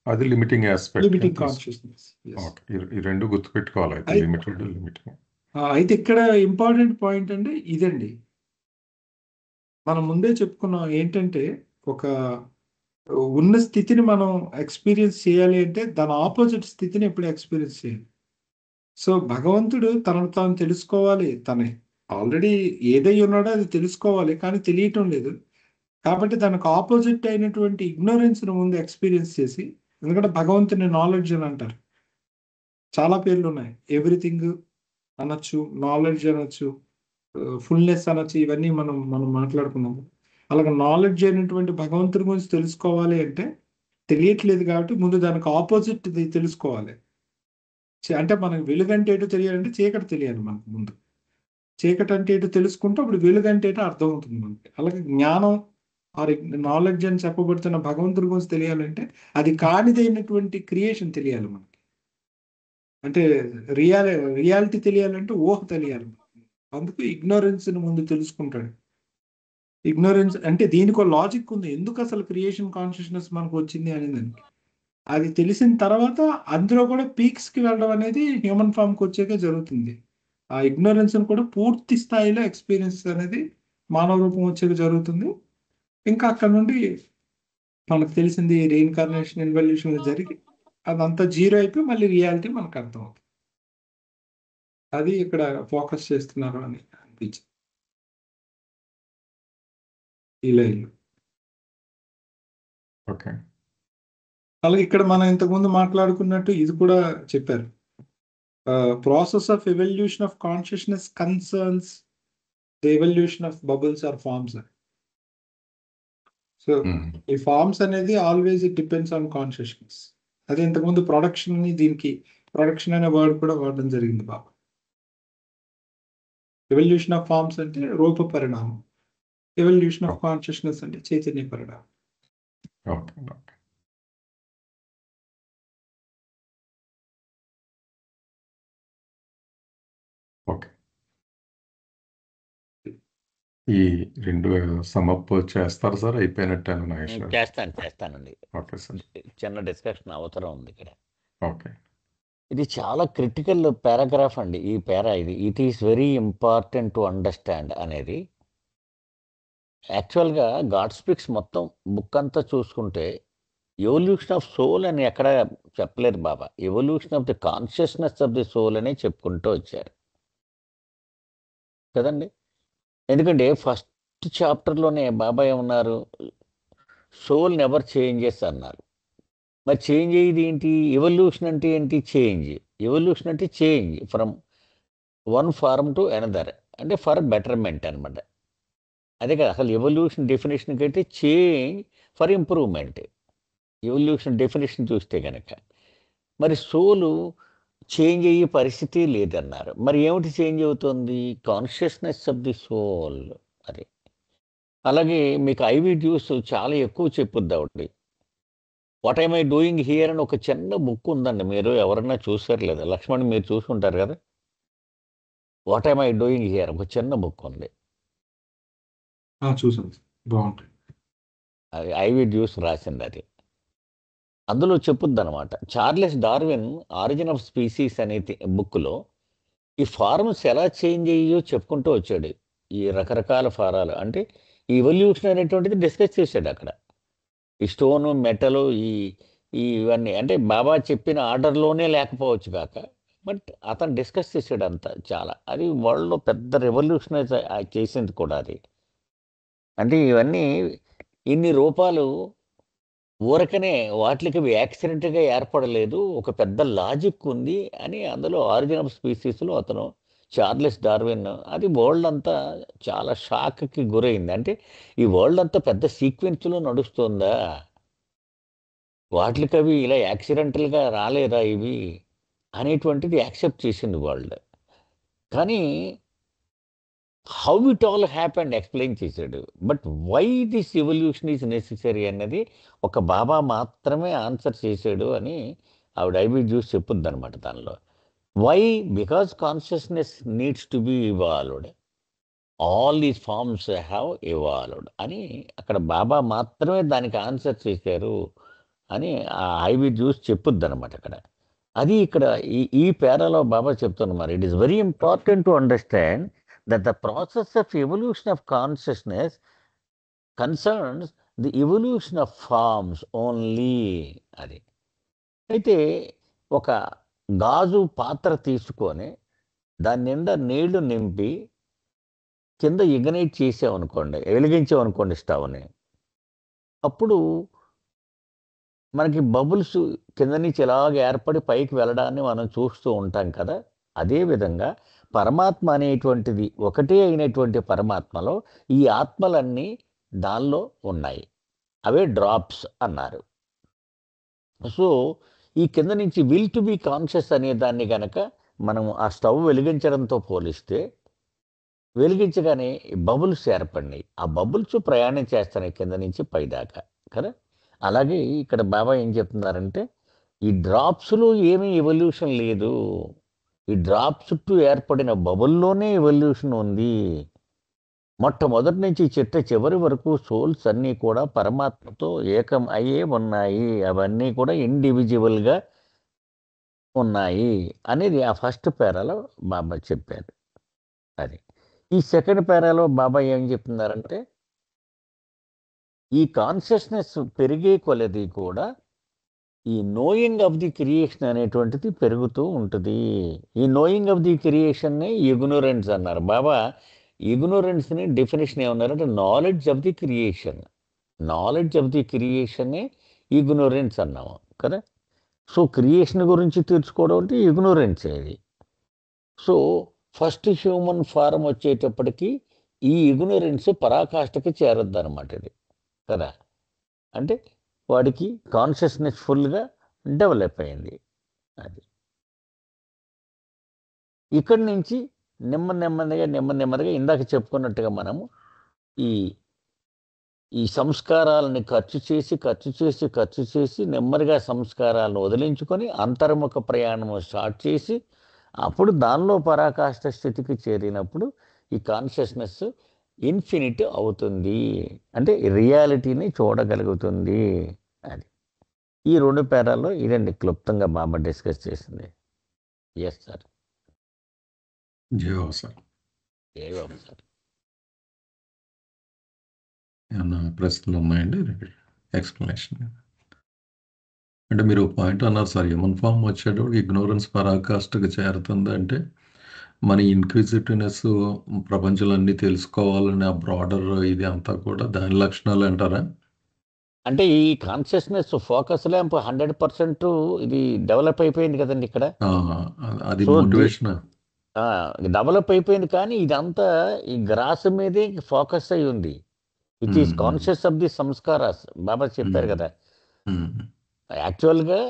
అది లిమిటింగ్ ఆస్పెక్ట్. Limiting consciousness. ఈ రెండు గుర్తుపెట్టుకోవాలి. అయితే లిమిటెడ్ లిమిటింగ్. అయితే ఇక్కడ ఇంపార్టెంట్ పాయింట్ అంటే ఇదండి, మనం ముందే చెప్పుకున్నాం ఏంటంటే ఒక ఉన్న స్థితిని మనం ఎక్స్పీరియన్స్ చేయాలి అంటే దాని ఆపోజిట్ స్థితిని ఎప్పుడు ఎక్స్పీరియన్స్ చేయాలి. సో భగవంతుడు తనను తాను తెలుసుకోవాలి, తనే ఆల్రెడీ ఏదై ఉన్నాడో అది తెలుసుకోవాలి, కానీ తెలియటం లేదు. కాబట్టి దానికి ఆపోజిట్ అయినటువంటి ఇగ్నోరెన్స్ ను ముందు ఎక్స్పీరియన్స్ చేసి, ఎందుకంటే భగవంతుని నాలెడ్జ్ అని అంటారు, చాలా పేర్లు ఉన్నాయి. ఎవ్రీథింగ్ అనొచ్చు, నాలెడ్జ్ అనొచ్చు, ఫుల్నెస్ అనొచ్చు, ఇవన్నీ మనం మాట్లాడుకున్నాము. అలాగే నాలెడ్జ్ అయినటువంటి భగవంతుడి గురించి తెలుసుకోవాలి అంటే తెలియట్లేదు, కాబట్టి ముందు దానికి ఆపోజిట్ తెలుసుకోవాలి. అంటే మనకు వెలుగంటే ఏటో తెలియాలంటే చీకటి తెలియాలి మనకు ముందు. చీకటి అంటే ఏటో తెలుసుకుంటే అప్పుడు వెలుగంటే ఏటో అర్థం అవుతుంది మనకి. అలాగే జ్ఞానం ఆర్ నాలెడ్జ్ అని చెప్పబడుతున్న భగవంతుడి గురించి తెలియాలంటే అది కానిదైనటువంటి క్రియేషన్ తెలియాలి మనకి. అంటే రియాలిటీ తెలియాలంటే ఊహ తెలియాలి. అందుకు ఇగ్నోరెన్స్ ని ముందు తెలుసుకుంటాడు. ఇగ్నోరెన్స్ అంటే దీనికి లాజిక్ ఉంది, ఎందుకు అసలు క్రియేషన్ కాన్షియస్నెస్ మనకు వచ్చింది అనే దానికి. అది తెలిసిన తర్వాత అందులో కూడా పీక్స్ కి వెళ్ళడం అనేది హ్యూమన్ ఫామ్ కి వచ్చాక జరుగుతుంది. ఆ ఇగ్నోరెన్స్ కూడా పూర్తి స్థాయిలో ఎక్స్పీరియన్స్ అనేది మానవ రూపం వచ్చాక జరుగుతుంది. ఇంకా అక్కడ నుండి మనకు తెలిసింది రీఇన్కార్నేషన్, ఇన్వల్యూషన్ జరిగి అదంతా జీరో అయిపోయి మళ్ళీ రియాలిటీ మనకు అర్థం అవుతుంది. అది ఇక్కడ ఫోకస్ చేస్తున్నారు అని అనిపించింది ఈ లైన్. ఓకే, అలాగే ఇక్కడ మనం ఇంతకుముందు మాట్లాడుకున్నట్టు ఇది కూడా చెప్పారు, process of evolution of consciousness concerns the evolution of bubbles or forms. So ఈ ఫార్మ్స్ అనేది always it depends on consciousness. అదే ఇంతకుముందు ప్రొడక్షన్ ని, దీనికి ప్రొడక్షన్ అనే వర్డ్ కూడా వాడడం జరిగింది బాబు. ఎవల్యూషన్ ఆఫ్ ఫార్మ్స్ అంటే రూప పరిణామం, ఎవల్యూషన్ ఆఫ్ కాన్షియస్నెస్ అంటే చైతన్య పరిణామం. ఓకే, ఈ రెండు సమప్ చేస్తారు సార్, అయిపోయినట్టు నాగేష్ గారు? చేస్తానండి. ఓకే సార్, చిన్న డిస్కషన్ అవసరం ఉంది ఇక్కడ. ఓకే, ఇది చాలా క్రిటికల్ పారాగ్రాఫ్ అండి ఈ పారా. ఇది it is very important to understand అనేది. యాక్చువల్గా గాడ్ స్పీక్స్ మొత్తం బుక్ అంతా చూసుకుంటే ఎవల్యూషన్ ఆఫ్ సోల్ అని ఎక్కడ చెప్పలేదు Baba. Evolution of the consciousness of the soul అనే చెప్పుకుంటూ వచ్చారు కదండి. ఎందుకంటే ఫస్ట్ చాప్టర్లోనే బాబా ఏమన్నారు, సోల్ నెవర్ చేంజెస్ అన్నారు. మరి చేంజ్ అయ్యేది ఏంటి? ఎవల్యూషన్ అంటే ఏంటి? చేంజ్. ఎవల్యూషన్ అంటే change from one form to another, అంటే ఫర్ బెటర్మెంట్ అనమాట. అదే కదా అసలు ఎవల్యూషన్ డెఫినేషన్కి అయితే change for improvement. Evolution definition చూస్తే కనుక మరి సోలు చేంజ్ అయ్యే పరిస్థితి లేదన్నారు. మరి ఏమిటి చేంజ్ అవుతుంది? Consciousness of the soul. అది అలాగే మీకు ఐవి డ్యూస్ చాలా ఎక్కువ చెప్పుద్ది ఆవిడ. What am I doing here అని ఒక చిన్న బుక్ ఉందండి, మీరు ఎవరన్నా చూసారు లేదా? లక్ష్మణ్ మీరు చూసుకుంటారు కదా. What am I doing here ఒక చిన్న బుక్ ఉంది, చూసాను, బాగుంటాయి. అది ఐవి డ్యూస్ రాసింది. అది అందులో చెప్పుద్ది అనమాట. Charles Darwin origin of species అనే బుక్లో ఈ ఫార్మ్స్ ఎలా చేంజ్ అయ్యో చెప్పుకుంటూ వచ్చాడు. ఈ రకరకాల ఫారాలు అంటే ఈ ఎవల్యూషన్ అనేటువంటిది డిస్కస్ చేశాడు అక్కడ. ఈ స్టోను, మెటలు, ఇవన్నీ అంటే బాబా చెప్పిన ఆర్డర్లోనే లేకపోవచ్చు కాక, బట్ అతను డిస్కస్ చేసాడు అంతా చాలా. అది వరల్డ్లో పెద్ద రెవల్యూషన్ చేసింది కూడా అది. అంటే ఇవన్నీ ఇన్ని రూపాలు ఊరకనే వాటికి యాక్సిడెంట్గా ఏర్పడలేదు, ఒక పెద్ద లాజిక్ ఉంది అని అందులో ఆరిజిన్ ఆఫ్ స్పీసీస్లో అతను చార్లెస్ డార్విన్ అది వరల్డ్ అంతా చాలా షాక్కి గురైంది. అంటే ఈ వరల్డ్ అంతా పెద్ద సీక్వెన్స్లో నడుస్తుందా, వాటికి అవి ఇలా యాక్సిడెంటల్గా రాలేదా ఇవి అనేటువంటిది యాక్సెప్ట్ చేసింది వరల్డ్. కానీ how it all happened explain చేశాడు. But why this evolution is necessary అన్నది ఒక బాబా మాత్రమే ఆన్సర్ చేశాడు అని ఆవిడ ఐబీ జ్యూస్ చెప్పుద్ది అనమాట దానిలో. Why? Because consciousness needs to be evolved, all these forms have evolved అని అక్కడ బాబా మాత్రమే దానికి ఆన్సర్ చేశారు అని ఆ ఐబీ జ్యూస్ చెప్పుద్ది అనమాట అక్కడ. అది ఇక్కడ ఈ పేరాలో బాబా చెప్తున్నారు. It is very important to understand that the process of evolution of consciousness concerns the evolution of forms only. అది అయితే ఒక గాజు పాత్ర తీసుకొని దాని నిండా నీళ్లు నింపి కింద ఇగ్నైట్ చేసామనుకోండి, వెలిగించామనుకోండి స్టవ్ని, అప్పుడు మనకి బబుల్స్ కింద నుంచి ఇలాగ ఏర్పడి పైకి వెళ్ళడాన్ని మనం చూస్తూ ఉంటాం కదా. అదేవిధంగా పరమాత్మ అనేటువంటిది ఒకటే అయినటువంటి పరమాత్మలో ఈ ఆత్మలన్నీ దానిలో ఉన్నాయి, అవే డ్రాప్స్ అన్నారు. సో ఈ కింద నుంచి విల్ టు బి కాన్షియస్ అనే దాన్ని కనుక మనం ఆ స్టవ్ వెలిగించడంతో పోలిస్తే, వెలిగించగానే బబుల్స్ ఏర్పడినాయి, ఆ బబుల్స్ ప్రయాణం చేస్తున్నాయి కింద నుంచి పైదాకా కదా. అలాగే ఇక్కడ బాబా ఏం చెప్తున్నారంటే ఈ డ్రాప్స్లో ఏమీ ఎవల్యూషన్ లేదు, ఈ డ్రాప్ చుట్టూ ఏర్పడిన బబుల్లోనే ఎవల్యూషన్ ఉంది. మొట్టమొదటి నుంచి చివరి వరకు సోల్స్ అన్నీ కూడా పరమాత్మతో ఏకం అయ్యే ఉన్నాయి, అవన్నీ కూడా ఇండివిజువల్గా ఉన్నాయి అనేది ఆ ఫస్ట్ పేరాలో బాబా చెప్పారు. అది ఈ సెకండ్ పేరాలో బాబా ఏం చెప్తున్నారంటే ఈ కాన్షియస్నెస్ పెరిగే కొలది కూడా ఈ నోయింగ్ ఆఫ్ ది క్రియేషన్ అనేటువంటిది పెరుగుతూ ఉంటుంది. ఈ నోయింగ్ ఆఫ్ ది క్రియేషన్ని ఇగ్నోరెన్స్ అన్నారు బాబా. ఇగ్నోరెన్స్ని డెఫినేషన్ ఏమన్నారంటే knowledge of the creation. Knowledge of the క్రియేషన్నే ఇగ్నోరెన్స్ అన్నాము కదా. సో క్రియేషన్ గురించి తెలుసుకోవడం అంటే ఇగ్నోరెన్స్ ఇది. సో ఫస్ట్ హ్యూమన్ ఫారం వచ్చేటప్పటికి ఈ ఇగ్నోరెన్స్ పరాకాష్ఠకి చేరద్దు అనమాట ఇది కదా. అంటే వాడికి కాన్షియస్నెస్ ఫుల్గా డెవలప్ అయింది. అది ఇక్కడి నుంచి నెమ్మదిగా ఇందాక చెప్పుకున్నట్టుగా మనము ఈ సంస్కారాలని ఖర్చు చేసి నెమ్మదిగా సంస్కారాలను వదిలించుకొని అంతర్ముఖ ప్రయాణము స్టార్ట్ చేసి అప్పుడు దానిలో పరాకాష్ఠ స్థితికి చేరినప్పుడు ఈ కాన్షియస్నెస్ ఇన్ఫినిట్ అవుతుంది, అంటే రియాలిటీని చూడగలుగుతుంది. అది ఈ రెండు పేరాల్లో ఇదండి క్లుప్తంగా బాబా డిస్కస్ చేసింది. Yes sir. జయో సార్. ఏవో సార్. ఏమన్నా ప్రశ్నలు ఉన్నాయండి? ఎక్స్ప్లెనేషన్ అంటే మీరు పాయింట్ అన్నారు సార్, హ్యూమన్ ఫామ్ వచ్చేటప్పుడు ఇగ్నోరెన్స్ పరాకాష్ఠకు చేరుతుంది అంటే మన ఇన్క్విజిటివ్నెస్, ప్రపంచాలన్నీ తెలుసుకోవాలనే ఆ బ్రాడర్ ఇది అంతా కూడా దాని లక్షణాలు అంటారా? అంటే ఈ కాన్షియస్నెస్ ఫోకస్ ల్యాంప్ 100% ఇది డెవలప్ అయిపోయింది కదండి ఇక్కడ. ఆ, అది సో మోటివేషన్. డెవలప్ అయిపోయింది, కానీ ఇదంతా ఈ గ్రాస్ మీదే ఫోకస్ అయి ఉంది. It is conscious of the sanskaras. Baba చెప్పారు కదా, యాక్చువల్గా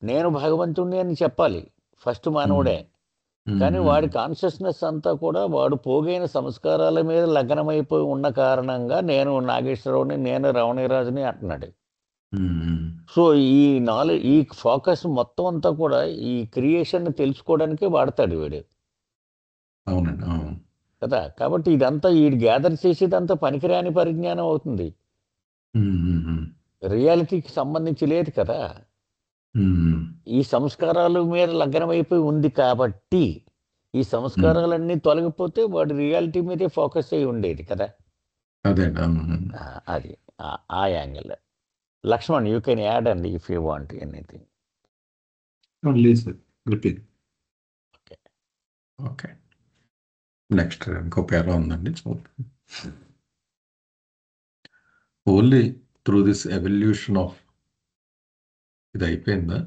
నేను భగవంతుడిని అని చెప్పాలి ఫస్ట్ మానవుడే, కానీ వాడి కాన్షియస్నెస్ అంతా కూడా వాడు పోగైన సంస్కారాల మీద లగ్నమైపోయి ఉన్న కారణంగా నేను నాగేశ్వరరావుని, నేను రమణీరాజుని అంటున్నాడు. సో ఈ నాలెడ్జ్, ఈ ఫోకస్ మొత్తం అంతా కూడా ఈ క్రియేషన్ తెలుసుకోవడానికి వాడతాడు వీడు అవునండి. కదా. కాబట్టి ఇదంతా ఈ గ్యాదర్ చేసేదంతా పనికిరాని పరిజ్ఞానం అవుతుంది, రియాలిటీకి సంబంధించి లేదు కదా. ఈ సంస్కారాల మీద లగ్నమైపోయి ఉంది కాబట్టి ఈ సంస్కారాలన్నీ తొలగిపోతే వాడు రియాలిటీ మీదే ఫోకస్ అయి ఉండేది కదా. అదే అది ఆ angle. Laxman, you can add అండి ఇఫ్ యూ వాంట్ ఎనీథింగ్. లేదు సార్, రిపీట్. ఓకే, నెక్స్ట్ ఇంకో పేరా ఉందండి. Only through this evolution of, ఇది అయిపోయిందా?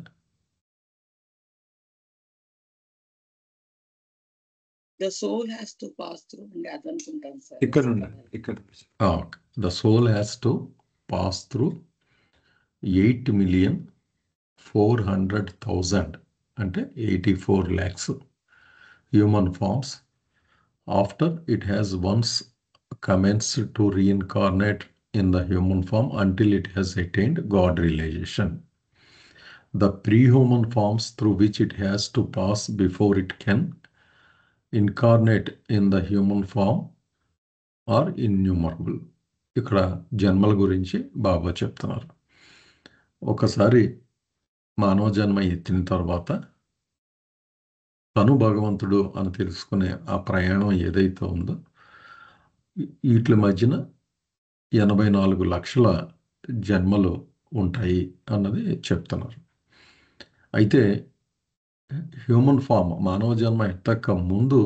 The soul has to pass through and అదనుకుంటాను సార్. ఇక్కడ ఉండాలి, ఇక్కడ. The soul has to pass through 8,400,000 అంటే 84 lakhs human forms after it has once commenced to reincarnate in the human form until it has attained God realization. The pre-human forms through which it has to pass before it can incarnate in the human form are innumerable. ఇక్కడ జన్మల గురించి బాబా చెప్తున్నారు. ఒకసారి మానవ జన్మ ఎత్తిన తర్వాత తను భగవంతుడు అని తెలుసుకునే ఆ ప్రయాణం ఏదైతే ఉందో వీటి మధ్యన 84 లక్షల జన్మలు ఉంటాయి అన్నది చెప్తున్నారు. అయితే హ్యూమన్ ఫామ్, మానవ జన్మ ఎత్తక ముందు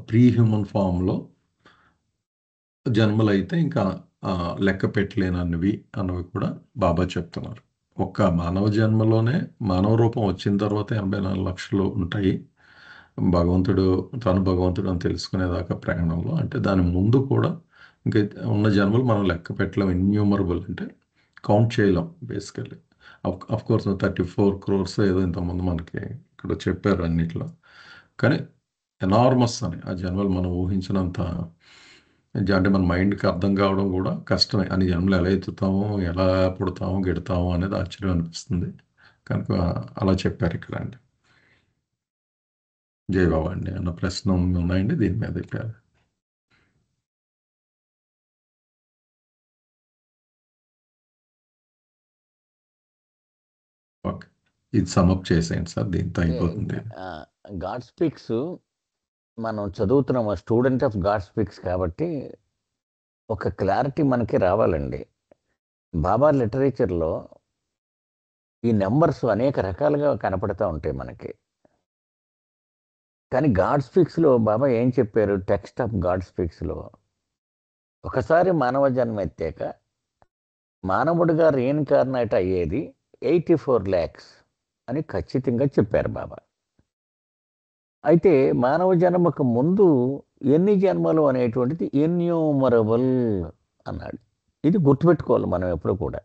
ప్రీ హ్యూమన్ ఫామ్లో జన్మలు అయితే ఇంకా లెక్క పెట్టలేనవి అన్నవి కూడా బాబా చెప్తున్నారు. ఒక్క మానవ జన్మలోనే మానవ రూపం వచ్చిన తర్వాత 84 లక్షలు ఉంటాయి భగవంతుడు, తను భగవంతుడు అని తెలుసుకునేదాకా ప్రయాణంలో. అంటే దాని ముందు కూడా ఇంకా ఉన్న జన్మలు మనం లెక్క పెట్టలేం, ఇన్యూమరబుల్ అంటే కౌంట్ చేయలేం బేసికల్లీ. అఫ్ కోర్స్ 34 crores ఏదో ఇంతకుముందు మనకి ఇక్కడ చెప్పారు అన్నిట్లో, కానీ ఎనార్మస్ అని ఆ జన్మలు మనం ఊహించినంత, అంటే మన మైండ్కి అర్థం కావడం కూడా కష్టమే. అని జన్మలు ఎలా ఎత్తుతామో, ఎలా పుడతామో, గెడతామో అనేది ఆశ్చర్యం అనిపిస్తుంది. కనుక అలా చెప్పారు ఇక్కడ అండి. జై బాబా అండి అన్న ప్రశ్న ఉన్నాయండి దీని మీద చెప్పారు. ఓకే, ఇది సమప్ చేసేయండి సార్, దీంతో అయిపోతుంది. గాడ్ స్పీక్స్ మనం చదువుతున్నాం, స్టూడెంట్ ఆఫ్ గాడ్ స్పీక్స్ కాబట్టి ఒక క్లారిటీ మనకి రావాలండి. బాబా లిటరేచర్లో ఈ నెంబర్స్ అనేక రకాలుగా కనపడుతూ ఉంటాయి మనకి, కానీ గాడ్ స్పీక్స్లో బాబా ఏం చెప్పారు? టెక్స్ట్ ఆఫ్ గాడ్ స్పీక్స్లో ఒకసారి మానవ జన్మ ఎత్తాక మానవుడిగా రీఇన్కార్నేట్ అయ్యేది 84 lakhs అని ఖచ్చితంగా చెప్పారు బాబా. అయితే మానవ జన్మకు ముందు ఎన్ని జన్మలు అనేటువంటిది ఇన్యూమరబుల్ అన్నాడు. ఇది గుర్తుపెట్టుకోవాలి మనం ఎప్పుడు కూడా,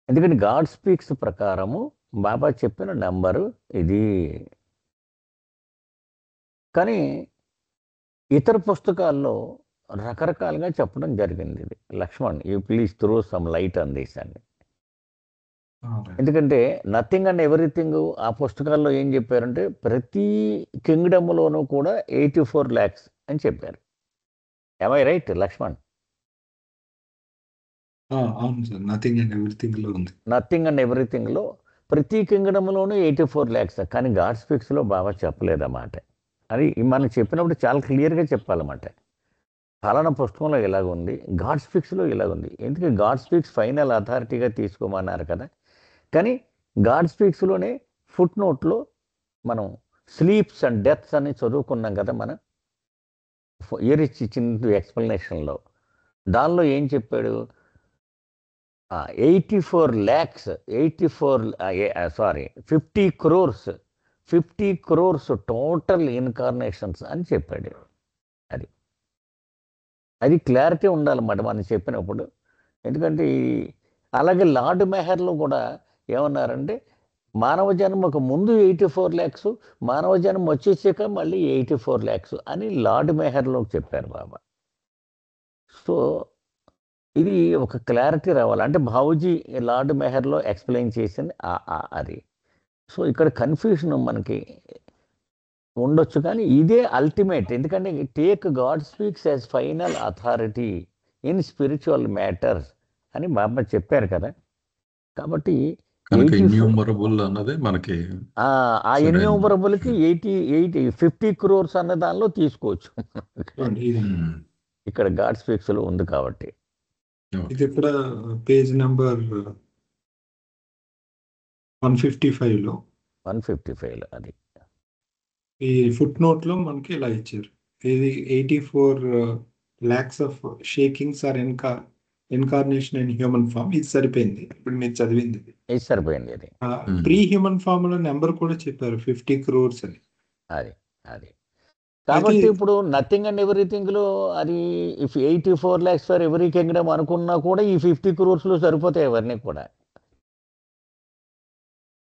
ఎందుకంటే గాడ్ స్పీక్స్ ప్రకారము బాబా చెప్పిన నెంబరు ఇది. కానీ ఇతర పుస్తకాల్లో రకరకాలుగా చెప్పడం జరిగింది. ఇది Lakshman, you please throw some light on this అండి. ఎందుకంటే నథింగ్ అండ్ ఎవ్రీథింగ్ ఆ పుస్తకాల్లో ఏం చెప్పారంటే ప్రతి కింగ్డమ్లోనూ కూడా 84 lakhs అని చెప్పారు. am I right Lakshman? అవును సార్, నథింగ్ అండ్ ఎవ్రీథింగ్ లో ఉంది. నథింగ్ అండ్ ఎవ్రీథింగ్లో ప్రతి కింగ్డమ్లోనూ 84 lakhs, కానీ గాడ్ స్పీక్స్లో బాబా చెప్పలేదన్నమాట. అది మనం చెప్పినప్పుడు చాలా క్లియర్గా చెప్పాలన్నమాట. ఫలానా పుస్తకంలో ఇలాగ ఉంది, గాడ్ స్పీక్స్లో ఇలాగ ఉంది. ఎందుకంటే గాడ్ స్పీక్స్ ఫైనల్ అథారిటీగా తీసుకోమన్నారు కదా. కానీ గాడ్ స్పీక్స్లోనే ఫుట్ నోట్లో మనం స్లీప్స్ అండ్ డెత్స్ అని చదువుకున్నాం కదా మనం, ఇయరిచ్ ఇచ్చిన ఎక్స్ప్లెనేషన్లో. దానిలో ఏం చెప్పాడు, 50 crores టోటల్ ఇన్కార్నేషన్స్ అని చెప్పాడు. అది క్లారిటీ ఉండాలన్నమాట మనం చెప్పినప్పుడు. ఎందుకంటే అలాగే లార్డ్ మెహర్లో కూడా ఏమన్నారంటే, మానవ జన్మకు ముందు 84 lakhs, మానవ జన్మ వచ్చేసాక మళ్ళీ 84 lakhs అని లార్డ్ మెహర్లో చెప్పారు బాబా. సో ఇది ఒక క్లారిటీ రావాలి. అంటే బాబూజీ లార్డ్ మెహర్లో ఎక్స్ప్లెయిన్ చేసింది అది. సో ఇక్కడ కన్ఫ్యూషన్ మనకి ఉండొచ్చు, కానీ ఇదే అల్టిమేట్. ఎందుకంటే take God speaks as final authority in spiritual matters అని బాబా చెప్పారు కదా. కాబట్టి ఇన్యూమరబుల్ అన్నదే మనకి ఆ ఇన్యూమరబుల్కి 50 crores అన్న దానిలో తీసుకోవచ్చు. ఇక్కడ గాడ్ స్పీక్స్ లో ఉంది కాబట్టి. ఇది ఇక్కడ పేజ్ నెంబర్ 155లో 155లో అది ఈ ఫుట్ నోట్ లో మనకి ఇలా ఇచ్చారు. ఇది 84 lakhs of shakings or incarnation in human form. ఇది సరిపోయింది ఇప్పుడు మీరు చదివింది. ఇది సరిపోయింది. అది ప్రీ హ్యూమన్ ఫామ్ లో నెంబర్ కూడా చెప్పారు 50 crores అని. అది కాబట్టి ఇప్పుడు నథింగ్ అండ్ ఎవ్రీథింగ్ లో అది if 84 lakhs for every Kingdom అనుకున్నా కూడా ఈ 50 crores లో సరిపోతాయి ఎవరిని కూడా.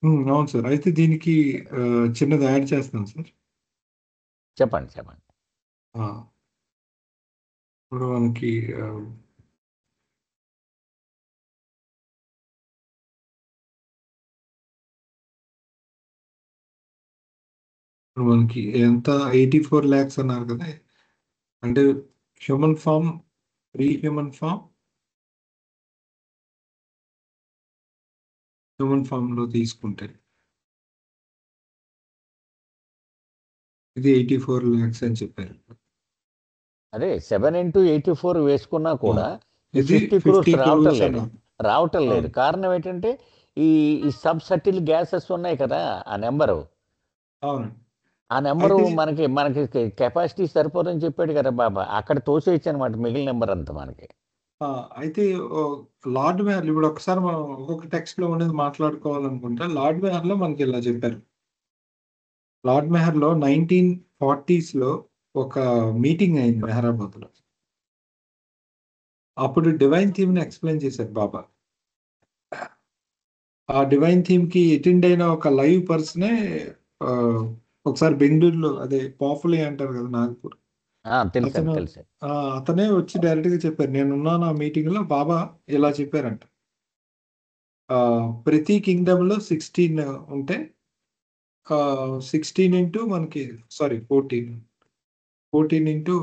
అవును సార్. అయితే దీనికి చిన్నది యాడ్ చేస్తాను సార్. చెప్పండి. ఇప్పుడు మనకి ఎంత 84 lakhs అన్నారు కదా, అంటే human form, pre human form, human form లో తీసుకుంటే ఇది 84 lakhs అని చెప్పారు. అదే 7 into 84 వేసుకున్నా కూడా 50 crores రావటం లేదు. కారణం ఏంటంటే ఈ సబ్ సటిల్ గ్యాసెస్ ఉన్నాయి కదా, ఆ నెంబరు మనకి కెపాసిటీ సరిపోదని చెప్పాడు కదా బాబా. అక్కడ తోసేయచ్చు అనమాట మిగిలిన నెంబర్ అంతా మనకి. అయితే లార్డ్ మెహర్ ఇప్పుడు ఒకసారి మనం ఒక్కొక్క టెక్స్ట్ లో ఉండేది మాట్లాడుకోవాలనుకుంటే, లార్డ్ మెహర్ లో మనకి ఇలా చెప్పారు. లార్డ్ మెహర్ లో 1940s లో ఒక మీటింగ్ అయింది మెహరాబాద్ లో. అప్పుడు డివైన్ థీమ్ ని ఎక్స్ప్లెయిన్ చేశారు బాబా. ఆ డివైన్ థీమ్ కి అటెండ్ అయిన ఒక లైవ్ పర్సనే ఒకసారి బెంగళూరులో, అదే పాపులే అంటారు కదా నాగపూర్, అతనే వచ్చి డైరెక్ట్ గా చెప్పారు, నేనున్నాను ఆ మీటింగ్ లో. బాబా ఇలా చెప్పారంట, ప్రతి కింగ్డమ్ లో 16 ఉంటే 16 into మనకి 14 into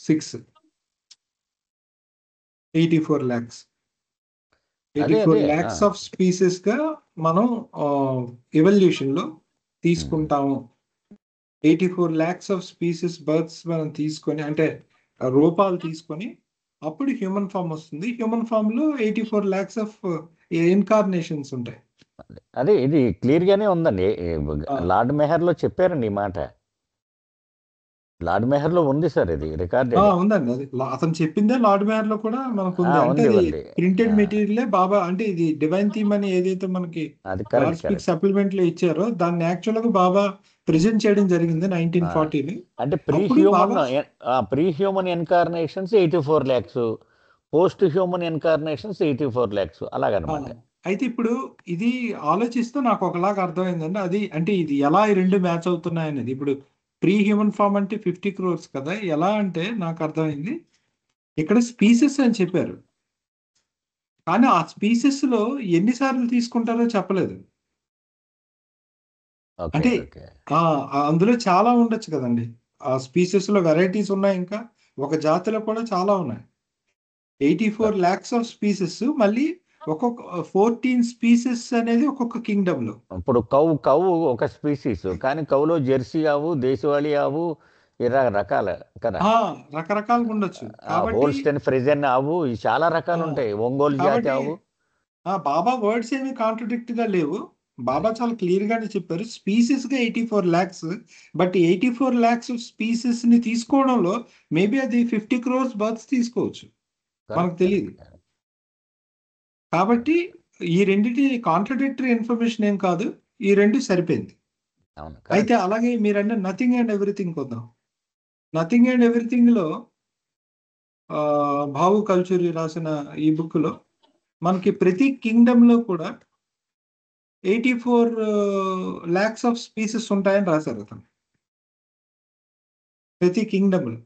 6 84 lakhs. 84 lakhs of species గా మనం ఎవల్యూషన్ లో తీసుకుంటాము. 84 lakhs ఆఫ్ స్పీసెస్ బర్త్స్ మనం తీసుకొని, అంటే రూపాలు తీసుకొని అప్పుడు హ్యూమన్ ఫామ్ వస్తుంది. హ్యూమన్ ఫామ్ లో 84 lakhs ఆఫ్ ఇన్కార్నేషన్స్ ఉంటాయి. అదే ఇది క్లియర్ గానే ఉందండి. లార్డ్ మెహర్ లో చెప్పారండి ఈ మాట. లార్డ్ మెహర్ లో ఉంది సార్, ఇది రికార్డ్ ఉందండి. అది అతను చెప్పిందే లార్డ్ మెహర్ లో కూడా మనకు ఉంది. అంటే అది ప్రింటెడ్ మెటీరియల్ బాబా. అంటే ఇది డివైన్ థీమ్ అని ఏదైతే మనకి సప్లిమెంట్ లో ఇచ్చారో దాన్ని యాక్చువల్ గా బాబా ప్రెజెంట్ చేయడం జరిగింది 1940. అంటే pre human incarnations 84 lakhs, post human incarnations 84 lakhs అలాగనమాట. అయితే ఇప్పుడు ఇది ఆలోచిస్తూ నాకు ఒకలాగా అర్థమైందండి. అది అంటే ఇది ఎలా ఈ రెండు మ్యాచ్ అవుతున్నాయి అనేది. ఇప్పుడు ప్రీ హ్యూమన్ ఫామ్ అంటే 50 crores కదా, ఎలా అంటే నాకు అర్థమైంది ఇక్కడ స్పీసెస్ అని చెప్పారు, కానీ ఆ స్పీసెస్ లో ఎన్నిసార్లు తీసుకుంటారో చెప్పలేదు. అంటే అందులో చాలా ఉండొచ్చు కదండి, ఆ స్పీసెస్ లో వెరైటీస్ ఉన్నాయి, ఇంకా ఒక జాతిలో కూడా చాలా ఉన్నాయి. 84 lakhs ఆఫ్ స్పీసెస్, మళ్ళీ ఒక్కొక్క 14 స్పీసెస్ అనేది ఒక్కొక్క కింగ్డమ్ లో. ఇప్పుడు కౌ ఒక స్పీసీస్, కానీ కౌలో జెర్సీ ఆవు, దేశవాళీ ఆవు, రకాల కదా, రకరకాలుగా ఉండొచ్చు. కాబట్టి హోల్స్టైన్ ఫ్రిజియన్ ఆవు ఇవి చాలా రకాలు ఉంటాయి, ఒంగోలు జాతి కాబట్టి ఆవు. బాబా వర్డ్స్ ఏమి కాంట్రడిక్ట్ గా లేవు. బాబా చాలా క్లియర్ గానే చెప్పారు, స్పీసీస్ గా 84 lakhs. బట్ 84 lakhs స్పీసీస్ ని తీసుకోవడంలో మేబీ అది 50 crores బర్త్స్ తీసుకోవచ్చు, మనకు తెలియదు. కాబట్టి ఈ రెండింటి కాంట్రడిక్టరీ ఇన్ఫర్మేషన్ ఏం కాదు, ఈ రెండు సరిపోయింది. అయితే అలాగే మీరన్న నథింగ్ అండ్ ఎవ్రీథింగ్ కొద్దాం. నథింగ్ అండ్ ఎవ్రీథింగ్ లో భావు కల్చూరి రాసిన ఈ బుక్ లో మనకి ప్రతి కింగ్డమ్ లో కూడా 84 lakhs ఆఫ్ స్పీసెస్ ఉంటాయని రాశారు అతను, ప్రతి కింగ్డమ్ లో.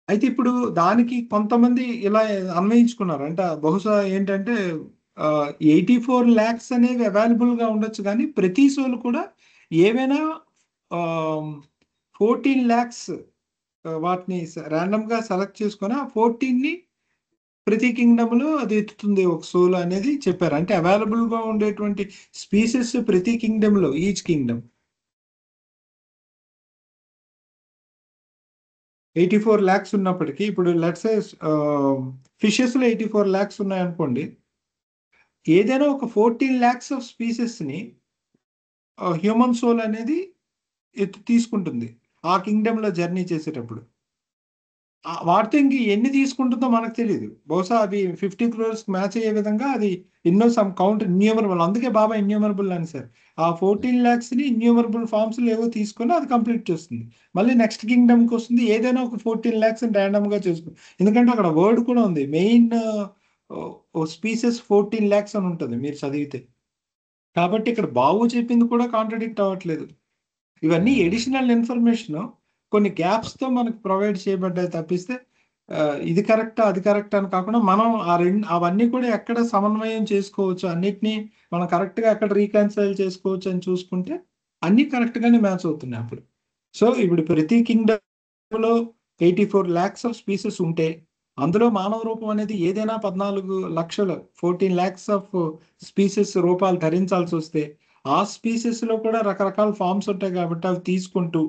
అయితే ఇప్పుడు దానికి కొంతమంది ఇలా అన్వయించుకున్నారు. అంటే బహుశా ఏంటంటే 84 lakhs అనేవి అవైలబుల్ గా ఉండొచ్చు, కానీ ప్రతి సోల్ కూడా ఏవైనా 14 lakhs వాటిని ర్యాండమ్ గా సెలెక్ట్ చేసుకొని ఆ 14ని ప్రతి కింగ్డమ్ లో అది ఎత్తుతుంది ఒక సోల్ అనేది చెప్పారు. అంటే అవైలబుల్ గా ఉండేటువంటి స్పీసెస్ ప్రతి కింగ్డమ్ లో, ఈచ్ కింగ్డమ్ 84 lakhs ఉన్నప్పటికీ, ఇప్పుడు లెట్స్ ఫిషెస్ లో 84 lakhs ఉన్నాయనుకోండి, ఏదైనా ఒక 14 lakhs ఆఫ్ స్పీసెస్ ని హ్యూమన్ సోల్ అనేది తీసుకుంటుంది ఆ కింగ్డమ్ లో జర్నీ చేసేటప్పుడు. వాటితో ఇంక ఎన్ని తీసుకుంటుందో మనకు తెలియదు. బహుశా అవి 50 crores మ్యాచ్ అయ్యే విధంగా అది ఎన్నో సమ్ కౌంట్ ఇన్యూమరబుల్, అందుకే బాబా ఇన్యూమరబుల్ అని సార్. ఆ 14 lakhs ని ఇన్యూమరబుల్ ఫార్మ్స్ ఏవో తీసుకొని అది కంప్లీట్ చేస్తుంది. మళ్ళీ నెక్స్ట్ కింగ్డమ్కి వస్తుంది, ఏదైనా ఒక 14 lakhs ర్యాండమ్ గా చేసుకుంది. ఎందుకంటే అక్కడ వర్డ్ కూడా ఉంది, మెయిన్ స్పీసెస్ 14 lakhs అని ఉంటుంది మీరు చదివితే. కాబట్టి ఇక్కడ బాబు చెప్పింది కూడా కాంట్రడిక్ట్ అవ్వట్లేదు. ఇవన్నీ ఎడిషనల్ ఇన్ఫర్మేషన్ కొన్ని గ్యాప్స్ తో మనకు ప్రొవైడ్ చేయబడ్డాయి తప్పిస్తే ఇది కరెక్ట్ అది కరెక్ట్ అని కాకుండా మనం అవన్నీ కూడా ఎక్కడ సమన్వయం చేసుకోవచ్చు, అన్నిటినీ మనం కరెక్ట్ గా ఎక్కడ రీకన్సైల్ చేసుకోవచ్చు అని చూసుకుంటే అన్ని కరెక్ట్ గానే మ్యాచ్ అవుతున్నాయి అప్పుడు. సో ఇప్పుడు ప్రతి కింగ్డమ్ లో 84 lakhs ఆఫ్ స్పీసెస్ ఉంటే అందులో మానవ రూపం అనేది ఏదైనా 14 లక్షలు 14 lakhs ఆఫ్ స్పీసెస్ రూపాలు ధరించాల్సి వస్తే ఆ స్పీసెస్ లో కూడా రకరకాల ఫార్మ్స్ ఉంటాయి కాబట్టి అవి తీసుకుంటూ,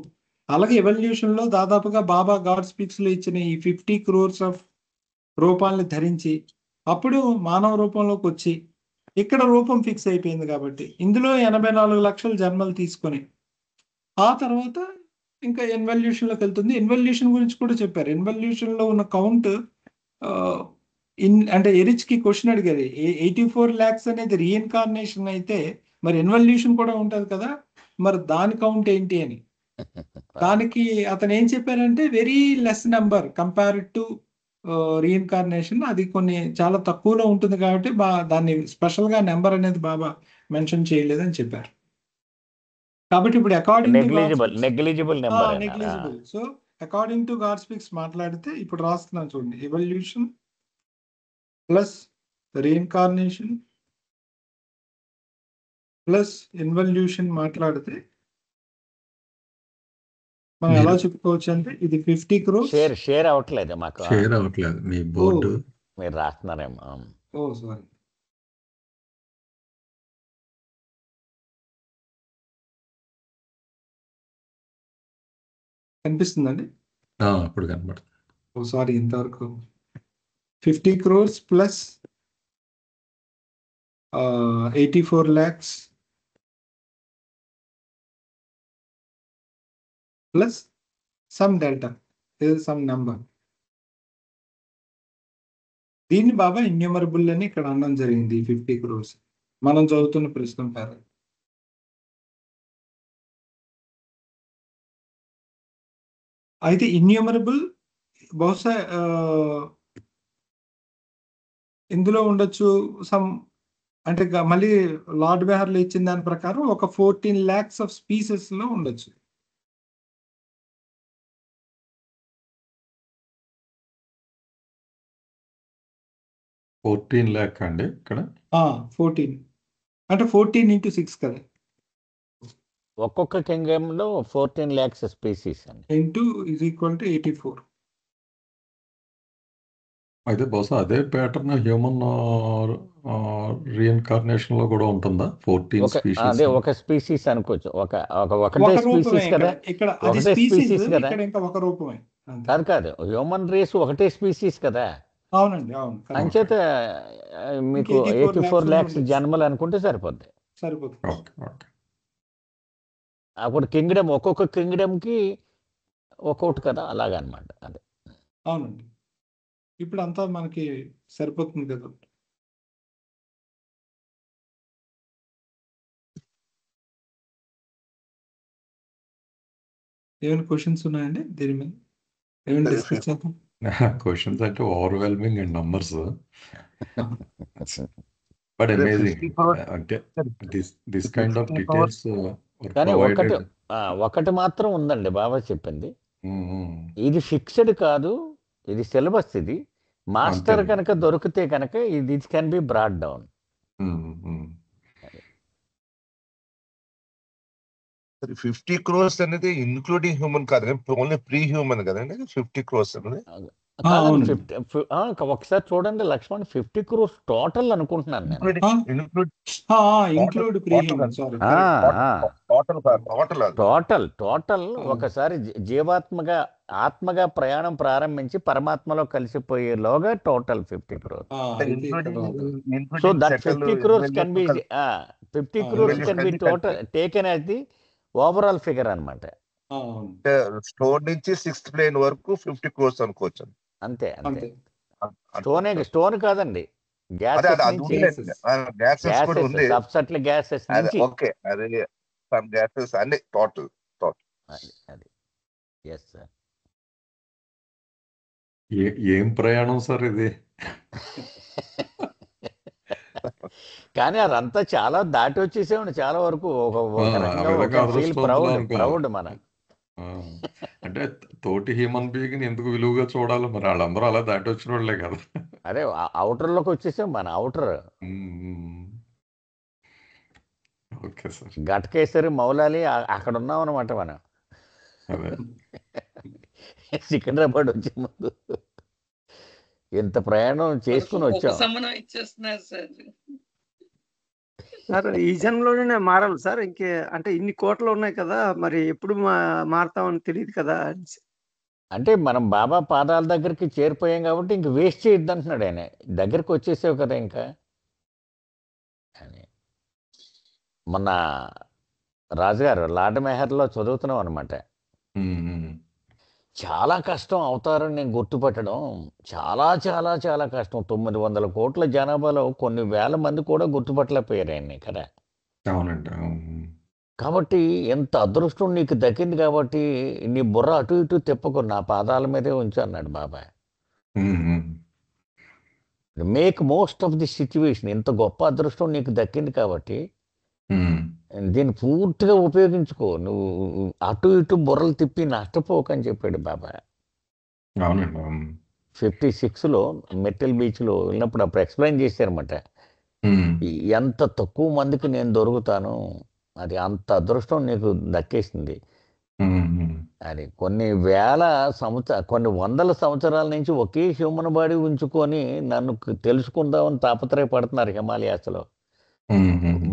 అలాగే ఎవల్యూషన్ లో దాదాపుగా బాబా గాడ్ స్పీక్స్ లో ఇచ్చిన ఈ 50 crores ఆఫ్ రూపాలని ధరించి అప్పుడు మానవ రూపంలోకి వచ్చి ఇక్కడ రూపం ఫిక్స్ అయిపోయింది. కాబట్టి ఇందులో 84 లక్షల జన్మలు తీసుకొని ఆ తర్వాత ఇంకా ఇన్వల్యూషన్ లోకి వెళ్తుంది. ఇన్వల్యూషన్ గురించి కూడా చెప్పారు. ఇన్వల్యూషన్ లో ఉన్న కౌంట్ అంటే ఎరిచ్ కి క్వశ్చన్ అడిగారు, 84 lakhs అనేది రీఇన్కార్నేషన్ అయితే మరి ఇన్వల్యూషన్ కూడా ఉంటది కదా, మరి దాని కౌంట్ ఏంటి అని. దానికి అతను ఏం చెప్పారంటే very less number compare to reincarnation, అది కొన్ని చాలా తక్కువలో ఉంటుంది కాబట్టి దాన్ని స్పెషల్ గా నెంబర్ అనేది బాబా మెన్షన్ చేయలేదని చెప్పారు. కాబట్టి ఇప్పుడు according negligible so according to God speaks మాట్లాడితే ఇప్పుడు రాస్తున్నాను చూడండి, evolution plus reincarnation plus involution మాట్లాడితే మనం ఎలా చెప్పుకోవచ్చు అంటే ఇది 50 crores. షేర్ అవ్వట్లేదు మాకు, షేర్ అవ్వట్లేదు మీ బోర్డు, మీరు రాస్తున్నారేమో. సారీ, కనిపిస్తుందండి? ఇప్పుడు కనబడుతుంది. సారీ, ఇంతవరకు 50 crores plus 84 lakhs plus some delta, some number. దీన్ని బాబా ఇన్యూమరబుల్ అని ఇక్కడ అనడం జరిగింది. 50 crores మనం చదువుతున్న ప్రశ్న పేరు. అయితే ఇన్యూమరబుల్ బహుశా ఇందులో ఉండొచ్చు సమ్, అంటే మళ్ళీ లార్డ్ బెహర్లో ఇచ్చిన దాని ప్రకారం ఒక 14 lakhs ఆఫ్ స్పీసెస్ లో ఉండొచ్చు. $14 lakh అండి ఇక్కడ. 14 అంటే 14 into 6 కదా, ఒక్కొక్క కింగ్డమ్ లో 14 lakhs స్పీసీస్ అండి. Into is equal to 84. అయితే బహుశా అదే ప్యాటర్న్ హ్యూమన్ రీఇన్కార్నేషన్ లో కూడా ఉంటుందా? 14 స్పీషీస్ అదే ఒక స్పీసీస్ అనుకోవచ్చు. ఒకటే ఒక రూపమే స్పీసీస్ కదా, ఇక్కడ అది ఒకటే స్పీసీస్, స్పీసీస్ కదా. ఇక్కడ ఇంకా ఒక రూపమే అంతే. కాదు హ్యూమన్ రేస్ ఒకటే స్పీసీస్ కదా. అవునండి, అవును, correct. అంచేత మీకు 84 lakhs జన్మలు అనుకుంటే సరిపోద్ది. సరిపోతుంది. Okay okay. అప్పుడు కింగ్డమ్, ఒక్కొక్క కింగ్డమ్కి ఒక్కొక్కటి కదా, అలాగనమాట. అదే అవునండి, ఇప్పుడు అంతా మనకి సరిపోతుంది కదా. ఏమైనా క్వశ్చన్స్ ఉన్నాయండి దీని మీద? ఏమైనా డిస్కస్ చేద్దాం. క్వశ్చన్స్ అంటే overwhelming and numbers, but amazing. 50 crores. అంటే దిస్ కైండ్ ఆఫ్ 50 డీటెయిల్స్ కానీ ప్రొవైడెడ్. ఒకటి మాత్రం ఉందండి బాబా చెప్పింది, ఇది ఫిక్స్డ్ కాదు, ఇది సిలబస్. ఇది మాస్టర్ అంతే. కనుక దొరికితే కనుక ఇది can be broad down. 50 crores అనేది ఇన్క్లూడింగ్ హ్యూమన్ కాదు, ఓన్లీ ప్రీ హ్యూమన్ కదండి 50 crores అనేది. కాదండి, 50 ఒకసారి చూడండి లక్ష్మణ్, 50 crores టోటల్ అనుకుంటున్నాను నేను. Include pre human, sorry. Total ఒకసారి జీవాత్మగా ఆత్మగా ప్రయాణం ప్రారంభించి పరమాత్మలో కలిసిపోయేలోగా total 50 crores. So that 50 crores can be 50 crores can be total taken as the overall figure అనమాట. స్టోన్ నుంచి 6th plane వరకు 50 crores అనుకోవచ్చు. అంతే. స్టోన్ కాదండి, గ్యాసెస్ సబ్సెట్ల గ్యాసెస్ నుంచి. ఓకే, అది సమ్ గ్యాసెస్ అన్ని టోటల్. అది ఎస్ సార్. ఏం ప్రయాణం సార్ ఇది? కానీ అదంతా చాలా దాటి వచ్చేసేవాడు చాలా వరకు. ఒక రకంగా ఫీల్ ప్రౌడ్ మన. అంటే తోటి హ్యూమన్ బీయింగ్ ఎందుకు విలువగా చూడాలి మరి? వాళ్ళందరూ అలా దాటి వచ్చిన వాళ్ళే కదా. అదే అవుటర్లోకి వచ్చేసాం మన. Outer okay sir. Ghatkesar, Moulali అక్కడ ఉన్నాం అనమాట మనం. సికింద్రాబాద్ వచ్చే ముందు ఎంత ప్రయాణం చేసుకుని వచ్చాం. ఇచ్చేస్తున్నారు సార్. సార్ ఈ జన్మలోనే మారాలి సార్, ఇంకే అంటే ఇన్ని కోట్లు ఉన్నాయి కదా, మరి ఎప్పుడు మారుతామని తెలియదు కదా. అంటే మనం బాబా పాదాల దగ్గరికి చేరిపోయాం కాబట్టి ఇంక వేస్ట్ చేయొద్దు అంటున్నాడు ఆయన. దగ్గరికి వచ్చేసావు కదా ఇంకా అని. మొన్న రాజుగారు లార్డ్ మెహర్లో చదువుతున్నాం అనమాట. చాలా కష్టం అవతారం నేను గుర్తుపట్టడం, చాలా చాలా చాలా కష్టం. 900 కోట్ల జనాభాలో కొన్ని వేల మంది కూడా గుర్తుపట్టలేకపోయారు ఆయన్ని కదా. అవునండి. కాబట్టి ఎంత అదృష్టం నీకు దక్కింది కాబట్టి నీ బుర్ర అటు ఇటు తిప్పకు, నా పాదాల మీదే ఉంచు అన్నాడు బాబాయ్. Make most of the situation. ఇంత గొప్ప అదృష్టం నీకు దక్కింది కాబట్టి దీన్ని పూర్తిగా ఉపయోగించుకో, నువ్వు అటు ఇటు బుర్రలు తిప్పి నష్టపోకని చెప్పాడు బాబాయ్. 56లో మెట్టెల్ బీచ్లో వెళ్ళినప్పుడు అప్పుడు ఎక్స్ప్లెయిన్ చేశారన్నమాట, ఎంత తక్కువ మందికి నేను దొరుకుతాను, అది అంత అదృష్టం నీకు దక్కేసింది అని. కొన్ని వందల సంవత్సరాల నుంచి ఒకే హ్యూమన్ బాడీ ఉంచుకొని నన్ను తెలుసుకుందామని తాపత్రయపడుతున్నారు హిమాలయాస్లో.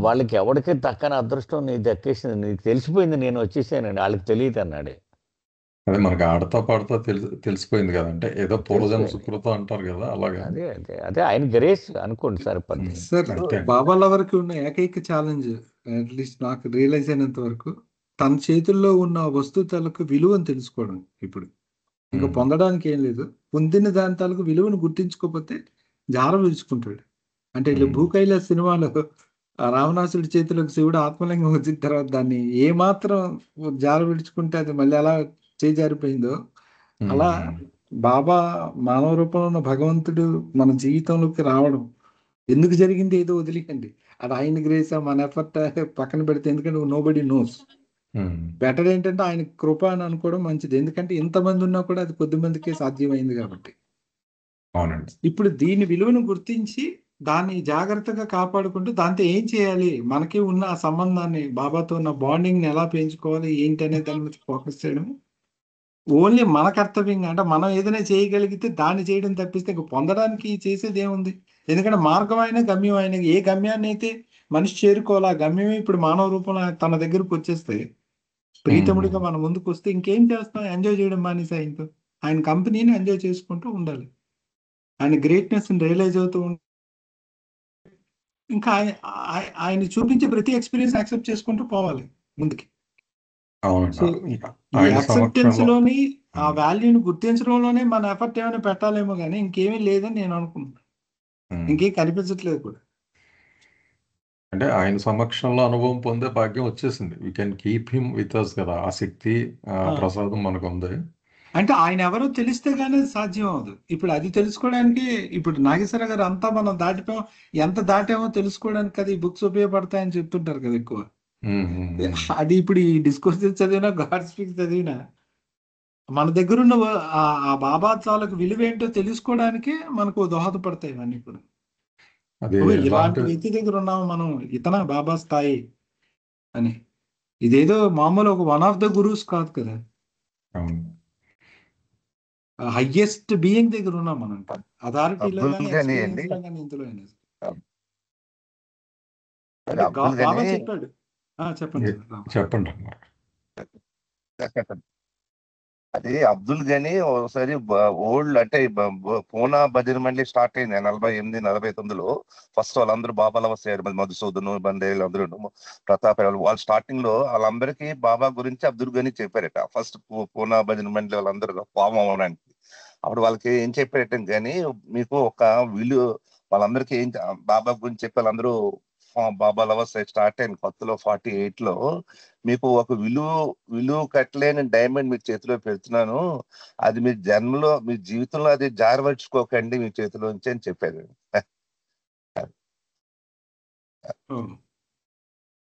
వాళ్ళకి ఎవరికి దక్కని అదృష్టం నీకు దక్కేసింది, నీకు తెలిసిపోయింది, నేను వచ్చేసానండి, వాళ్ళకి తెలియదు అన్నాడు. అదే మనకి ఆడతా పాడతా తెలిసిపోయింది కదా, అంటే ఏదో పూర్వజన్మ సుకృతం అంటారు కదా, అలాగే. అదే ఆయన గ్రేస్ అనుకోండి సార్. సార్ బాబాల వరకు ఉన్న ఏకైక ఛాలెంజ్, అట్లీస్ట్ నాకు రియలైజ్ అయినంత వరకు, తన చేతుల్లో ఉన్న వస్తువు తాలూకు విలువను తెలుసుకోవడం. ఇప్పుడు ఇంకా పొందడానికి ఏం లేదు, పొందిన దాని తాలూకు విలువను గుర్తించుకోకపోతే జార విలుచుకుంటాడు. అంటే ఇలా భూకైలాస సినిమాలో రావణాసుడి చేతిలోకి శివుడు ఆత్మలింగం వచ్చిన తర్వాత దాన్ని ఏమాత్రం జార విడుచుకుంటే అది మళ్ళీ అలా చేజారిపోయిందో, అలా బాబా మానవ రూపంలో ఉన్న భగవంతుడు మన జీవితంలోకి రావడం ఎందుకు జరిగింది ఏదో వదిలేయండి, అది ఆయన గ్రేస్, మన ఎఫర్ట్ పక్కన పెడితే, ఎందుకంటే నోబడి నోస్. బెటర్ ఏంటంటే ఆయన కృప అని అనుకోవడం మంచిది, ఎందుకంటే ఇంతమంది ఉన్నా కూడా అది కొద్ది మందికే సాధ్యమైంది కాబట్టి. ఇప్పుడు దీని విలువను గుర్తించి దాన్ని జాగ్రత్తగా కాపాడుకుంటూ దాంతో ఏం చేయాలి, మనకి ఉన్న ఆ సంబంధాన్ని, బాబాతో ఉన్న బాండింగ్ని ఎలా పెంచుకోవాలి ఏంటి అనే దాని మీద ఫోకస్ చేయడం ఓన్లీ మన కర్తవ్యంగా అంటే మనం ఏదైనా చేయగలిగితే దాన్ని చేయడం తప్పిస్తే ఇంక పొందడానికి చేసేది ఏముంది? ఎందుకంటే మార్గం అయినా గమ్యం అయినా ఏ గమ్యాన్ని అయితే మనిషి చేరుకోవాలి ఆ గమ్యమే ఇప్పుడు మానవ రూపంలో తన దగ్గరకు వచ్చేస్తే ప్రీతముడిగా మన ముందుకు వస్తే ఇంకేం చేస్తాం? ఎంజాయ్ చేయడం మానేసి ఆయనతో ఆయన కంపెనీని ఎంజాయ్ చేసుకుంటూ ఉండాలి. ఆయన గ్రేట్నెస్ రియలైజ్ అవుతూ ఇంకా ఆయన చూపించే ప్రతి ఎక్స్పీరియన్స్ యాక్సెప్ట్ చేసుకుంటూ పోవాలి ముందుకి. సో ఈ అక్సెప్టెన్స్ లోని ఆ వాల్యూని గుర్తించడంలోనే మన ఎఫర్ట్ ఏమైనా పెట్టాలేమో కానీ ఇంకేమీ లేదని నేను అనుకుంటున్నాను. ఇంకేం కనిపించట్లేదు కూడా. అంటే ఆయన సమక్షంలో అనుభవం పొందే భాగ్యం వచ్చేసింది. We can keep him with us కదా. ఆ శక్తి ప్రసాదం మనకు ఉంది. అంటే ఆయన ఎవరో తెలిస్తే గానీ సాధ్యం అవదు. ఇప్పుడు అది తెలుసుకోవడానికి ఇప్పుడు నాగేశ్వర గారు అంతా మనం దాటిపోయాం, ఎంత దాటామో తెలుసుకోవడానికి కదా ఈ బుక్స్ ఉపయోగపడతాయని చెప్తుంటారు కదా ఎక్కువ. అది ఇప్పుడు ఈ డిస్కోర్సెస్ చదివినా గాడ్ స్పీక్ చదివినా మన దగ్గర ఉన్న ఆ బాబా తాలూకు విలువ ఏంటో తెలుసుకోవడానికే మనకు దోహదపడతాయి ఇవన్నీ కూడా. ఇలాంటి వ్యక్తి దగ్గర ఉన్నాము మనం, ఇతన బాబా స్థాయి అని. ఇదేదో మామూలు ఒక వన్ ఆఫ్ ద గురూస్ కాదు కదా, హైయెస్ట్ బీయింగ్ దగ్గర ఉన్నాం మనం. అథారిటీలో కానీ ఎక్స్పీరియన్స్ లో కానీ ఇందులో బాబా చెప్పాడు. చెప్పండి చెప్పండి. అది అబ్దుల్ గని ఒకసారి ఓల్డ్ అంటే పూనా భజన మండలి స్టార్ట్ అయింది 48, 49లో. ఫస్ట్ వాళ్ళందరూ బాబాల వస్తారు, మధుసూదను బందేలు అందరూ ప్రతాప్ వాళ్ళు స్టార్టింగ్ లో వాళ్ళందరికీ బాబా గురించి అబ్దుల్ గని చెప్పారట. ఫస్ట్ పూనా భజన మండలి వాళ్ళందరూ ఫామ్ అవ్వడానికి అప్పుడు వాళ్ళకి ఏం చెప్పారట, కానీ మీకు ఒక విలువ వాళ్ళందరికీ ఏం బాబా గురించి చెప్పి వాళ్ళందరూ బాబా లవర్స్ స్టార్ట్ అయింది కొత్తలో 48లో. మీకు ఒక విలువ కట్టలేని డైమండ్ మీ చేతిలో పెడుతున్నాను, అది మీ జన్మలో మీ జీవితంలో అది జారవచ్చుకోకండి మీ చేతిలోంచి అని చెప్పారు.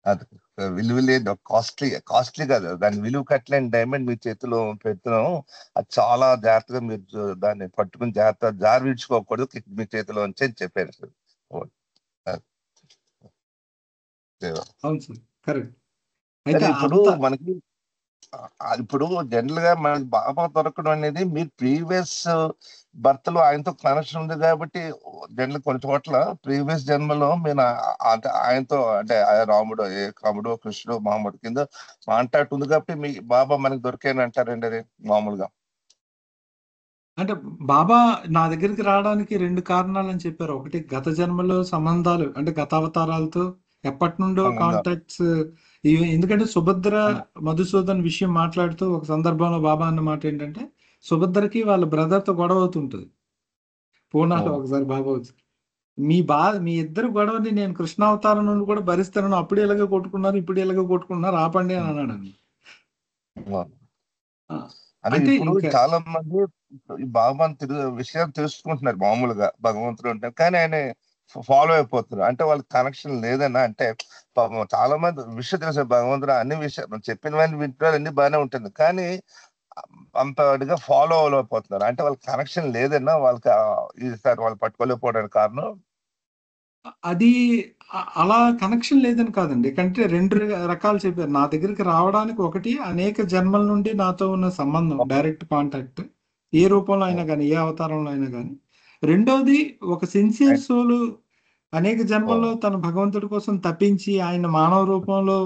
అది విలువ లేదు, కాస్ట్లీ కాదు, దాని విలువ కట్టలేని డైమండ్ మీ చేతిలో పెడుతున్నాం, అది చాలా జాగ్రత్తగా మీరు దాన్ని పట్టుకుని జాగ్రత్త జారి విడుచుకోకూడదు మీ చేతిలో నుంచి అని చెప్పారు సార్. ఇప్పుడు మనకి ఇప్పుడు జనరల్ గా మనకి బాబా దొరకడం అనేది మీరు ప్రీవియస్ బర్త్ లో ఆయనతో కనెక్షన్ ఉంది కాబట్టి జనరల్ కొన్ని చోట్ల ప్రీవియస్ జన్మలో మీరు ఆయనతో అంటే రాముడు కాముడు కృష్ణుడు మహమ్మద్ కింద కాంటాక్ట్ ఉంది కాబట్టి మీ బాబా మనకి దొరికాయని అంటారండి అది మామూలుగా. అంటే బాబా నా దగ్గరికి రావడానికి 2 కారణాలు అని చెప్పారు. ఒకటి గత జన్మలో సంబంధాలు, అంటే గత అవతారాలతో ఎప్పటి నుండో కాంటాక్ట్స్. ఎందుకంటే సుభద్ర మధుసూదన్ విషయం మాట్లాడుతూ ఒక సందర్భంలో బాబా అన్న మాట ఏంటంటే, సుభద్రకి వాళ్ళ బ్రదర్తో గొడవ అవుతుంటుంది పూనాలో. ఒకసారి బాబా వచ్చి మీ ఇద్దరు గొడవని నేను కృష్ణావతారం నుండి కూడా భరిస్తాను, అప్పుడు ఎలాగో కొట్టుకున్నారు ఇప్పుడు ఎలాగో కొట్టుకున్నారు, ఆపండి అని అన్నాడు. అంటే ఇప్పుడు చాలా మంది బాబా విషయాలు తెలుసుకుంటున్నారు మామూలుగా భగవంతుడు ఉంటారు, కానీ ఆయన ఫాలో అయిపోతున్నారు. అంటే వాళ్ళకి కనెక్షన్ లేదన్నా, అంటే చాలా మంది విషయం తెలుసు భగవంతుడు అన్ని విషయాలు చెప్పినవన్నీ వింటున్నారు, అన్ని బాగానే ఉంటుంది, కానీ అంతగా ఫాలో అయిపోతున్నారు. అంటే వాళ్ళకి కనెక్షన్ లేదన్నా వాళ్ళకి ఈసారి వాళ్ళు పట్టుకోలేకపోవడానికి కారణం అది అలా కనెక్షన్ లేదని కాదండి. కంటే 2 రకాలు చెప్పారు. నా దగ్గరికి రావడానికి ఒకటి అనేక జన్మల నుండి నాతో ఉన్న సంబంధం, డైరెక్ట్ కాంటాక్ట్, ఏ రూపంలో అయినా కానీ ఏ అవతారంలో అయినా కానీ. రెండోది ఒక సిన్సియర్ సోల్ అనేక జన్మల్లో తన భగవంతుడి కోసం తప్పించి ఆయన మానవ రూపంలో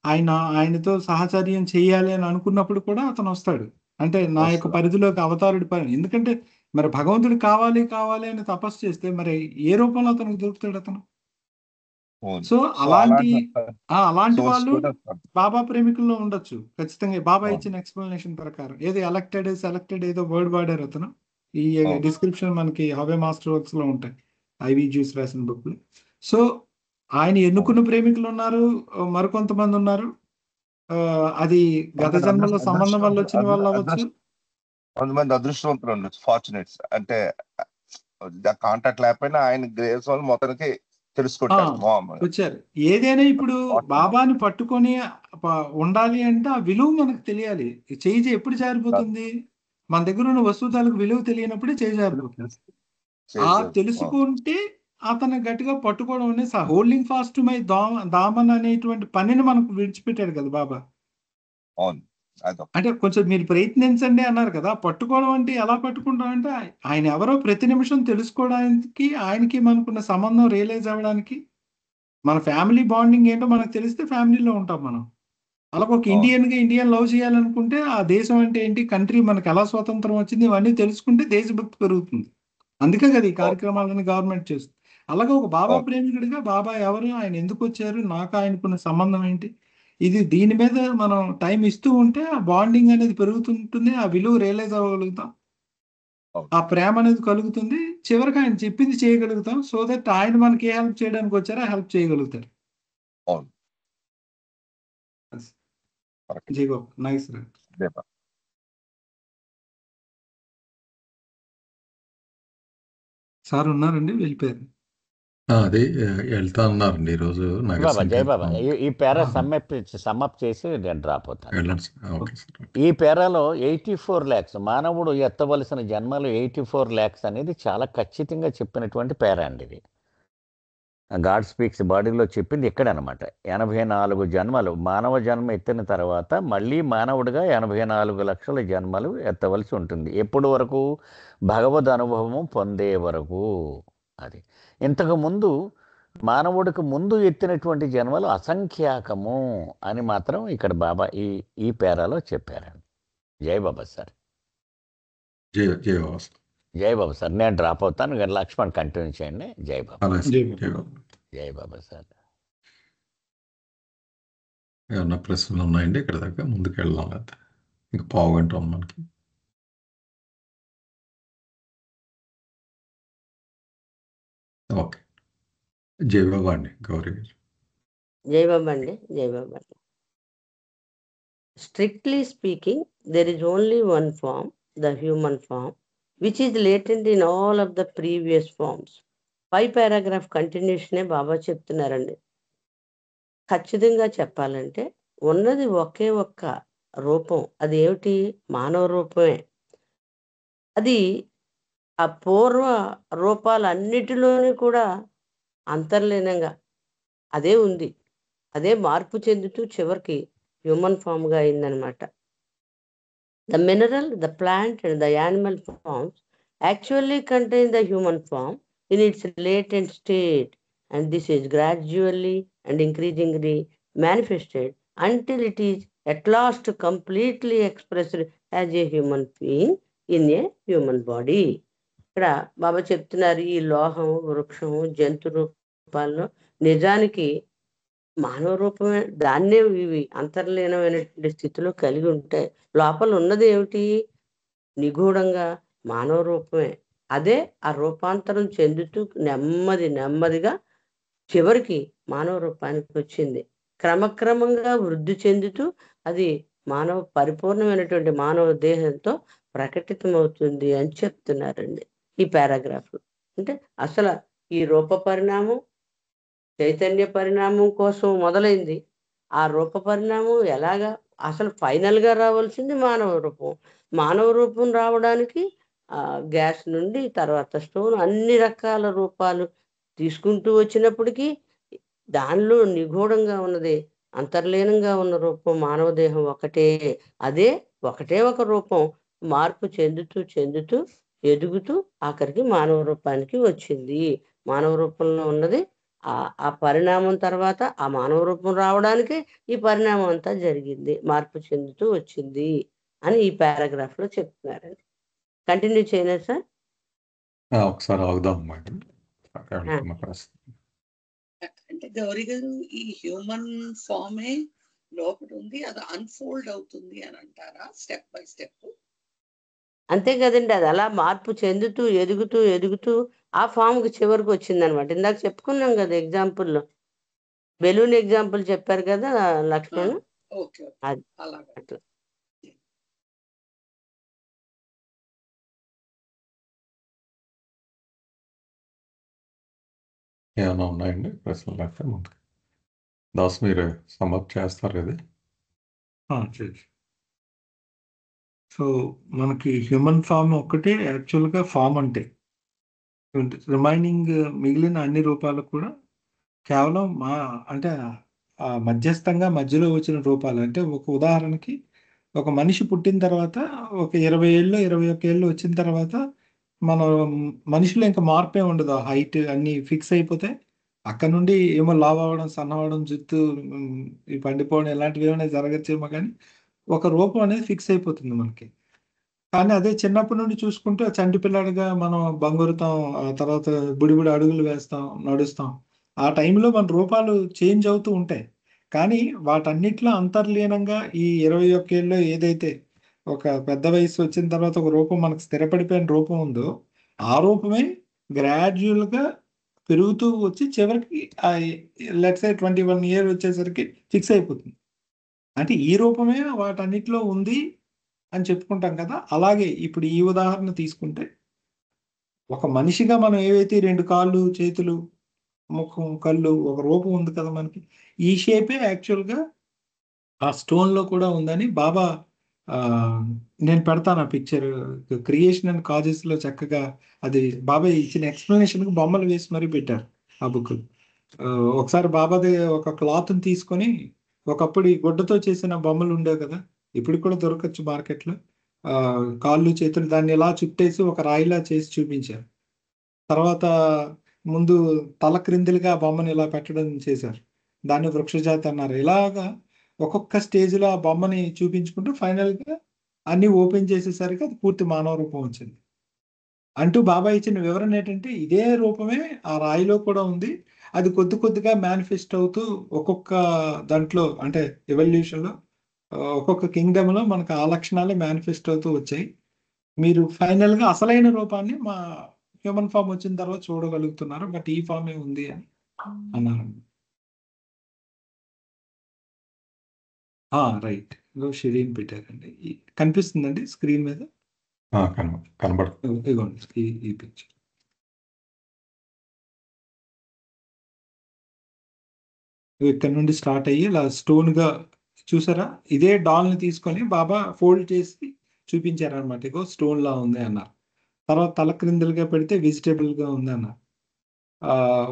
ఆయనతో సహచర్యం చేయాలి అని అనుకున్నప్పుడు కూడా అతను వస్తాడు. అంటే నా యొక్క పరిధిలోకి అవతారుడి పని. ఎందుకంటే మరి భగవంతుడు కావాలి అని తపస్సు చేస్తే మరి ఏ రూపంలో అతనికి దొరుకుతాడు అతను? సో అలాంటి వాళ్ళు బాబా ప్రేమికుల్లో ఉండొచ్చు ఖచ్చితంగా. బాబా ఇచ్చిన ఎక్స్ప్లెనేషన్ ప్రకారం ఏది సెలెక్టెడ్ ఏదో వర్డ్ వాడారు అతను. ఈ డిస్క్రిప్షన్ మనకి హవే మాస్టర్ వర్క్స్ లో ఉంటాయి, ఐవి జ్యూస్ రాసిన బుక్ లో. సో ఆయన ఎన్నుకున్న ప్రేమికులు ఉన్నారు, మరికొంతమంది ఉన్నారు. అది గత జన్మలో సంబంధం వల్ల వచ్చిన వాళ్ళు అవ్వచ్చు, కొంతమంది అదృష్టవంతులు ఉండొచ్చు, ఫార్చునేట్స్. అంటే కాంటాక్ట్ లేకపోయినా ఆయన గ్రేస్ వాళ్ళు మొత్తానికి తెలుసుకుంటారు వచ్చారు. ఏదైనా ఇప్పుడు బాబాని పట్టుకొని ఉండాలి అంటే ఆ విలువ మనకు తెలియాలి. చేయి ఎప్పుడు జారిపోతుంది? మన దగ్గర ఉన్న వస్తువులకు విలువ తెలియనప్పుడే చేయి జారిపోతుంది. తెలుసుకుంటే అతను గట్టిగా పట్టుకోవడం అనేది హోల్డింగ్ ఫాస్ట్ మై దామన్ అనేటువంటి పనిని మనకు విడిచిపెట్టాడు కదా బాబా. అదో అంటే కొంచెం మీరు ప్రయత్నించండి అన్నారు కదా, పట్టుకోవడం అంటే ఎలా పట్టుకుంటాం అంటే ఆయన ఎవరో ప్రతి నిమిషం తెలుసుకోవడానికి, ఆయనకి మనకున్న సంబంధం రియలైజ్ అవ్వడానికి, మన ఫ్యామిలీ బాండింగ్ ఏంటో మనకు తెలిస్తే ఫ్యామిలీలో ఉంటాం మనం. అలాగే ఒక ఇండియన్గా ఇండియన్ లవ్ చేయాలనుకుంటే ఆ దేశం అంటే ఏంటి, కంట్రీ మనకు ఎలా స్వతంత్రం వచ్చింది, ఇవన్నీ తెలుసుకుంటే దేశభక్తి పెరుగుతుంది. అందుకే కదా ఈ కార్యక్రమాలను గవర్నమెంట్ చేస్తుంది. అలాగే ఒక బాబా ప్రేమికుడిగా బాబా ఎవరు, ఆయన ఎందుకు వచ్చారు, నాకు ఆయనకున్న సంబంధం ఏంటి, ఇది దీని మీద మనం టైం ఇస్తూ ఉంటే ఆ బాండింగ్ అనేది పెరుగుతుంటుంది, ఆ విలువ రియలైజ్ అవ్వగలుగుతాం, ఆ ప్రేమ అనేది కలుగుతుంది, చివరికి ఆయన చెప్పింది చేయగలుగుతాం. సో దట్ ఆయన మనకి ఏ హెల్ప్ చేయడానికి వచ్చారో హెల్ప్ చేయగలుగుతారు. జై బాబు, నైస్ రా. సార్ ఉన్నారండి, వెళ్ళిపోయారు. అది వెళ్తా ఉన్నారండి ఈరోజు జై బాబా, ఈ పేరా సమ్మప్ చేసి నేను డ్రాప్ అవుతాను. వెళ్ళండి సార్. Okay sir. ఈ పేరాలో 84 lakhs మానవుడు ఎత్తవలసిన జన్మలు 84 lakhs అనేది చాలా ఖచ్చితంగా చెప్పినటువంటి పేరా అండి ఇది. గాడ్ స్పీక్స్ బాడీలో చెప్పింది ఇక్కడ అనమాట. 84 జన్మలు, మానవ జన్మ ఎత్తిన తర్వాత మళ్ళీ మానవుడిగా 84 లక్షల జన్మలు ఎత్తవలసి ఉంటుంది. ఎప్పుడు వరకు? భగవద్ అనుభవము పొందే వరకు. అది ఇంతకు ముందు మానవుడికి ముందు ఎత్తినటువంటి జన్మలు అసంఖ్యాకము అని మాత్రం ఇక్కడ బాబా ఈ పేరాలో చెప్పారండి. జై బాబా సార్. జై జై బాబా సార్. జై బాబా సార్. నేను డ్రాప్ అవుతాను, లక్ష్మణ్ కంటిన్యూ చేయండి. జై బాబా. జై బాబా సార్. ఏమన్నా ప్రశ్నలు ఉన్నాయండి ఇక్కడ దాకా? ముందుకు వెళ్దాం, లేదా ఇంకా పావుగంట మనకి. ఓకే, జై బాబా అండి. గౌరీ గారు. జై బాబా అండి. జై బాబా. Strictly speaking, there is only one form, the human form, which is latent in all of the previous forms. 5 paragraph continuation బాబా చెప్తున్నారండి. ఖచ్చితంగా చెప్పాలంటే ఉన్నది ఒకే ఒక్క రూపం, అది ఏమిటి? మానవ రూపమే. అది ఆ పూర్వ రూపాలన్నిటిలోని కూడా అంతర్లీనంగా అదే ఉంది. అదే మార్పు చెందుతూ చివరికి హ్యూమన్ ఫామ్గా అయిందనమాట. The mineral, the plant and the animal forms actually contain the human form in its latent state, and this is gradually and increasingly manifested until it is at last completely expressed as a human being in a human body. ఇక్కడ బాబా చెప్తున్నారు, ఈ లోహం, వృక్షం, జంతు రూపాల్లో నిజానికి మానవ రూపమే. దాన్నే ఇవి అంతర్లీనమైనటువంటి స్థితిలో కలిగి ఉంటాయి. లోపల ఉన్నది ఏమిటి? నిగూఢంగా మానవ రూపమే. అదే ఆ రూపాంతరం చెందుతూ నెమ్మదిగా చివరికి మానవ రూపానికి వచ్చింది. క్రమక్రమంగా వృద్ధి చెందుతూ అది పరిపూర్ణమైనటువంటి మానవ దేహంతో ప్రకటితమవుతుంది అని చెప్తున్నారండి ఈ పారాగ్రాఫ్. అంటే అసలు ఈ రూప పరిణామం చైతన్య పరిణామం కోసం మొదలైంది. ఆ రూప పరిణామం ఎలాగా? అసలు ఫైనల్గా రావాల్సింది మానవ రూపం. మానవ రూపం రావడానికి గ్యాస్ నుండి తర్వాత స్టోన్, అన్ని రకాల రూపాలు తీసుకుంటూ వచ్చినప్పటికీ దానిలో నిగూఢంగా ఉన్నది, అంతర్లీనంగా ఉన్న రూపం మానవ దేహం ఒకటే. అదే ఒకటే ఒక రూపం మార్పు చెందుతూ ఎదుగుతూ ఆఖరికి మానవ రూపానికి వచ్చింది. మానవ రూపంలో ఉన్నది ఆ పరిణామం తర్వాత ఆ మానవ రూపం రావడానికి ఈ పరిణామం అంతా జరిగింది, మార్పు చెందుతూ వచ్చింది అని ఈ పారాగ్రాఫ్ లో చెప్తున్నారండి. కంటిన్యూ చేయనా సార్? ఒకసారి ఆగుదాం మేడం. అంటే గౌరీ గారు, ఈ హ్యూమన్ ఫామే లోపల ఉంది, అది అన్ఫోల్డ్ అవుతుంది అని అంటారా స్టెప్ బై స్టెప్? అంతే కదండి, అది అలా మార్పు చెందుతూ ఎదుగుతూ ఆ ఫామ్ కి చివరికి వచ్చింది అనమాట. ఇందాక చెప్పుకున్నాం కదా ఎగ్జాంపుల్లో, బెలూన్ ఎగ్జాంపుల్ చెప్పారు కదా లక్ష్మణ్. అది అట్లా. ఏమైనా ఉన్నాయండి ప్రశ్నలు? లేకపోతే ముందుకు దాస్ మీరు సమాప్తి చేస్తారు కదా. సో మనకి హ్యూమన్ ఫామ్ ఒక్కటే యాక్చువల్గా ఫామ్ అంటే, రిమైనింగ్ మిగిలిన అన్ని రూపాలు కూడా కేవలం అంటే ఆ మధ్యస్థంగా మధ్యలో వచ్చిన రూపాలు. అంటే ఒక ఉదాహరణకి ఒక మనిషి పుట్టిన తర్వాత ఒక 20 ఏళ్ళు 21 ఏళ్ళు వచ్చిన తర్వాత మనం మనిషిలో ఇంకా మార్పే ఉండదు. హైట్ అన్ని ఫిక్స్ అయిపోతాయి. అక్కడ నుండి ఏమో లావ్ అవ్వడం, సన్నవడం, జుట్టు ఈ పండిపోవడం ఇలాంటివి ఏమైనా జరగచ్చేమో కానీ ఒక రూపం అనేది ఫిక్స్ అయిపోతుంది మనకి. కానీ అదే చిన్నప్పటి నుండి చూసుకుంటే చంటి పిల్లాడిగా మనం బంగురుతాం, ఆ తర్వాత బుడిబుడి అడుగులు వేస్తాం, నడుస్తాం. ఆ టైంలో మన రూపాలు చేంజ్ అవుతూ ఉంటాయి. కానీ వాటన్నిటిలో అంతర్లీనంగా ఈ 21 ఏళ్ళలో ఏదైతే ఒక పెద్ద వయసు వచ్చిన తర్వాత ఒక రూపం మనకు స్థిరపడిపోయిన రూపం ఉందో, ఆ రూపమే గ్రాడ్యువల్గా పెరుగుతూ వచ్చి చివరికి లెట్స్ సే 21 ఇయర్ వచ్చేసరికి ఫిక్స్ అయిపోతుంది. అంటే ఈ రూపమే వాటన్నిటిలో ఉంది అని చెప్పుకుంటాం కదా. అలాగే ఇప్పుడు ఈ ఉదాహరణ తీసుకుంటే ఒక మనిషిగా మనం ఏవైతే 2 కాళ్ళు, చేతులు, ముఖం, కళ్ళు, ఒక రూపం ఉంది కదా మనకి. ఈ షేపే యాక్చువల్గా ఆ స్టోన్లో కూడా ఉందని బాబా నేను పెడతాను ఆ పిక్చర్. క్రియేషన్ అండ్ కాజెస్లో చక్కగా అది బాబా ఇచ్చిన ఎక్స్ప్లెనేషన్కి బొమ్మలు వేసి మరీ పెట్టారు ఆ బుక్. ఒకసారి బాబాది ఒక క్లాత్ని తీసుకొని, ఒకప్పుడు ఈ గుడ్డతో చేసిన బొమ్మలు ఉండేవి కదా, ఇప్పుడు కూడా దొరకచ్చు మార్కెట్లో. కాళ్ళు చేతులు దాన్ని ఇలా చుట్టేసి ఒక రాయిలా చేసి చూపించారు. తర్వాత ముందు తల క్రిందులుగా బొమ్మను ఇలా పెట్టడం చేశారు. దాన్ని వృక్షజాతి అన్నారు. ఇలాగా ఒక్కొక్క స్టేజ్లో ఆ బొమ్మని చూపించుకుంటూ ఫైనల్గా అన్ని ఓపెన్ చేసేసరికి అది పూర్తి మానవ రూపం వచ్చింది. అంటూ బాబా ఇచ్చిన వివరణ ఏంటంటే ఇదే రూపమే ఆ రాయిలో కూడా ఉంది. అది కొద్ది కొద్దిగా మేనిఫెస్ట్ అవుతూ ఒక్కొక్క దాంట్లో అంటే ఎవల్యూషన్లో ఒక్కొక్క కింగ్డమ్లో మనకు ఆ లక్షణాలే మేనిఫెస్ట్ అవుతూ వచ్చాయి. మీరు ఫైనల్గా అసలైన రూపాన్ని మా హ్యూమన్ ఫామ్ వచ్చిన తర్వాత చూడగలుగుతున్నారు, బట్ ఈ ఫామే ఉంది అని అన్నారు. రైట్, షిరీన్ పెట్టారండి. కనిపిస్తుందండి స్క్రీన్ మీద? కనబడుతుంది. ఇదిగోండి ఈ పిక్చర్. ఇక్కడ నుండి స్టార్ట్ అయ్యి ఇలా స్టోన్గా చూసారా, ఇదే డాల్ని తీసుకొని బాబా ఫోల్డ్ చేసి చూపించారనమాట. ఇగో స్టోన్ లా ఉంది అన్నారు. తర్వాత తల క్రిందలుగా పెడితే వెజిటేబుల్గా ఉంది అన్నారు.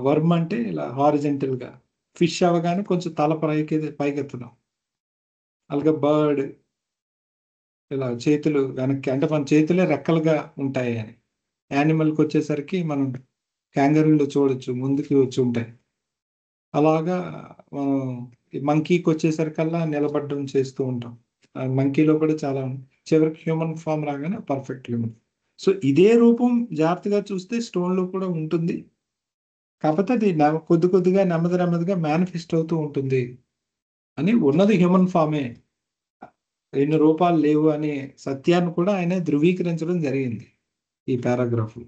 వర్మ్ అంటే ఇలా హారిజెంటల్గా, ఫిష్ అవగానే కొంచెం తల పైకెత్తడం, అలాగే బర్డ్ ఇలా చేతులు వెనక్కి, అంటే మన చేతులే రెక్కలుగా ఉంటాయి అని. యానిమల్కి వచ్చేసరికి మనం క్యాంగరూలో చూడొచ్చు ముందుకి వచ్చి ఉంటాయి. అలాగా మనం మంకీకి వచ్చేసరికల్లా నిలబడడం చేస్తూ ఉంటాం. మంకీలో కూడా చాలా చివరికి హ్యూమన్ ఫామ్ రాగానే పర్ఫెక్ట్ హ్యూమన్. సో ఇదే రూపం జాగ్రత్తగా చూస్తే స్టోన్లో కూడా ఉంటుంది. కాకపోతే అది కొద్ది కొద్దిగా నెమ్మదిగా మేనిఫెస్ట్ అవుతూ ఉంటుంది అని. ఉన్నది హ్యూమన్ ఫామే, 2 రూపాలు లేవు అనే సత్యాన్ని కూడా ఆయన ధృవీకరించడం జరిగింది ఈ paragraph.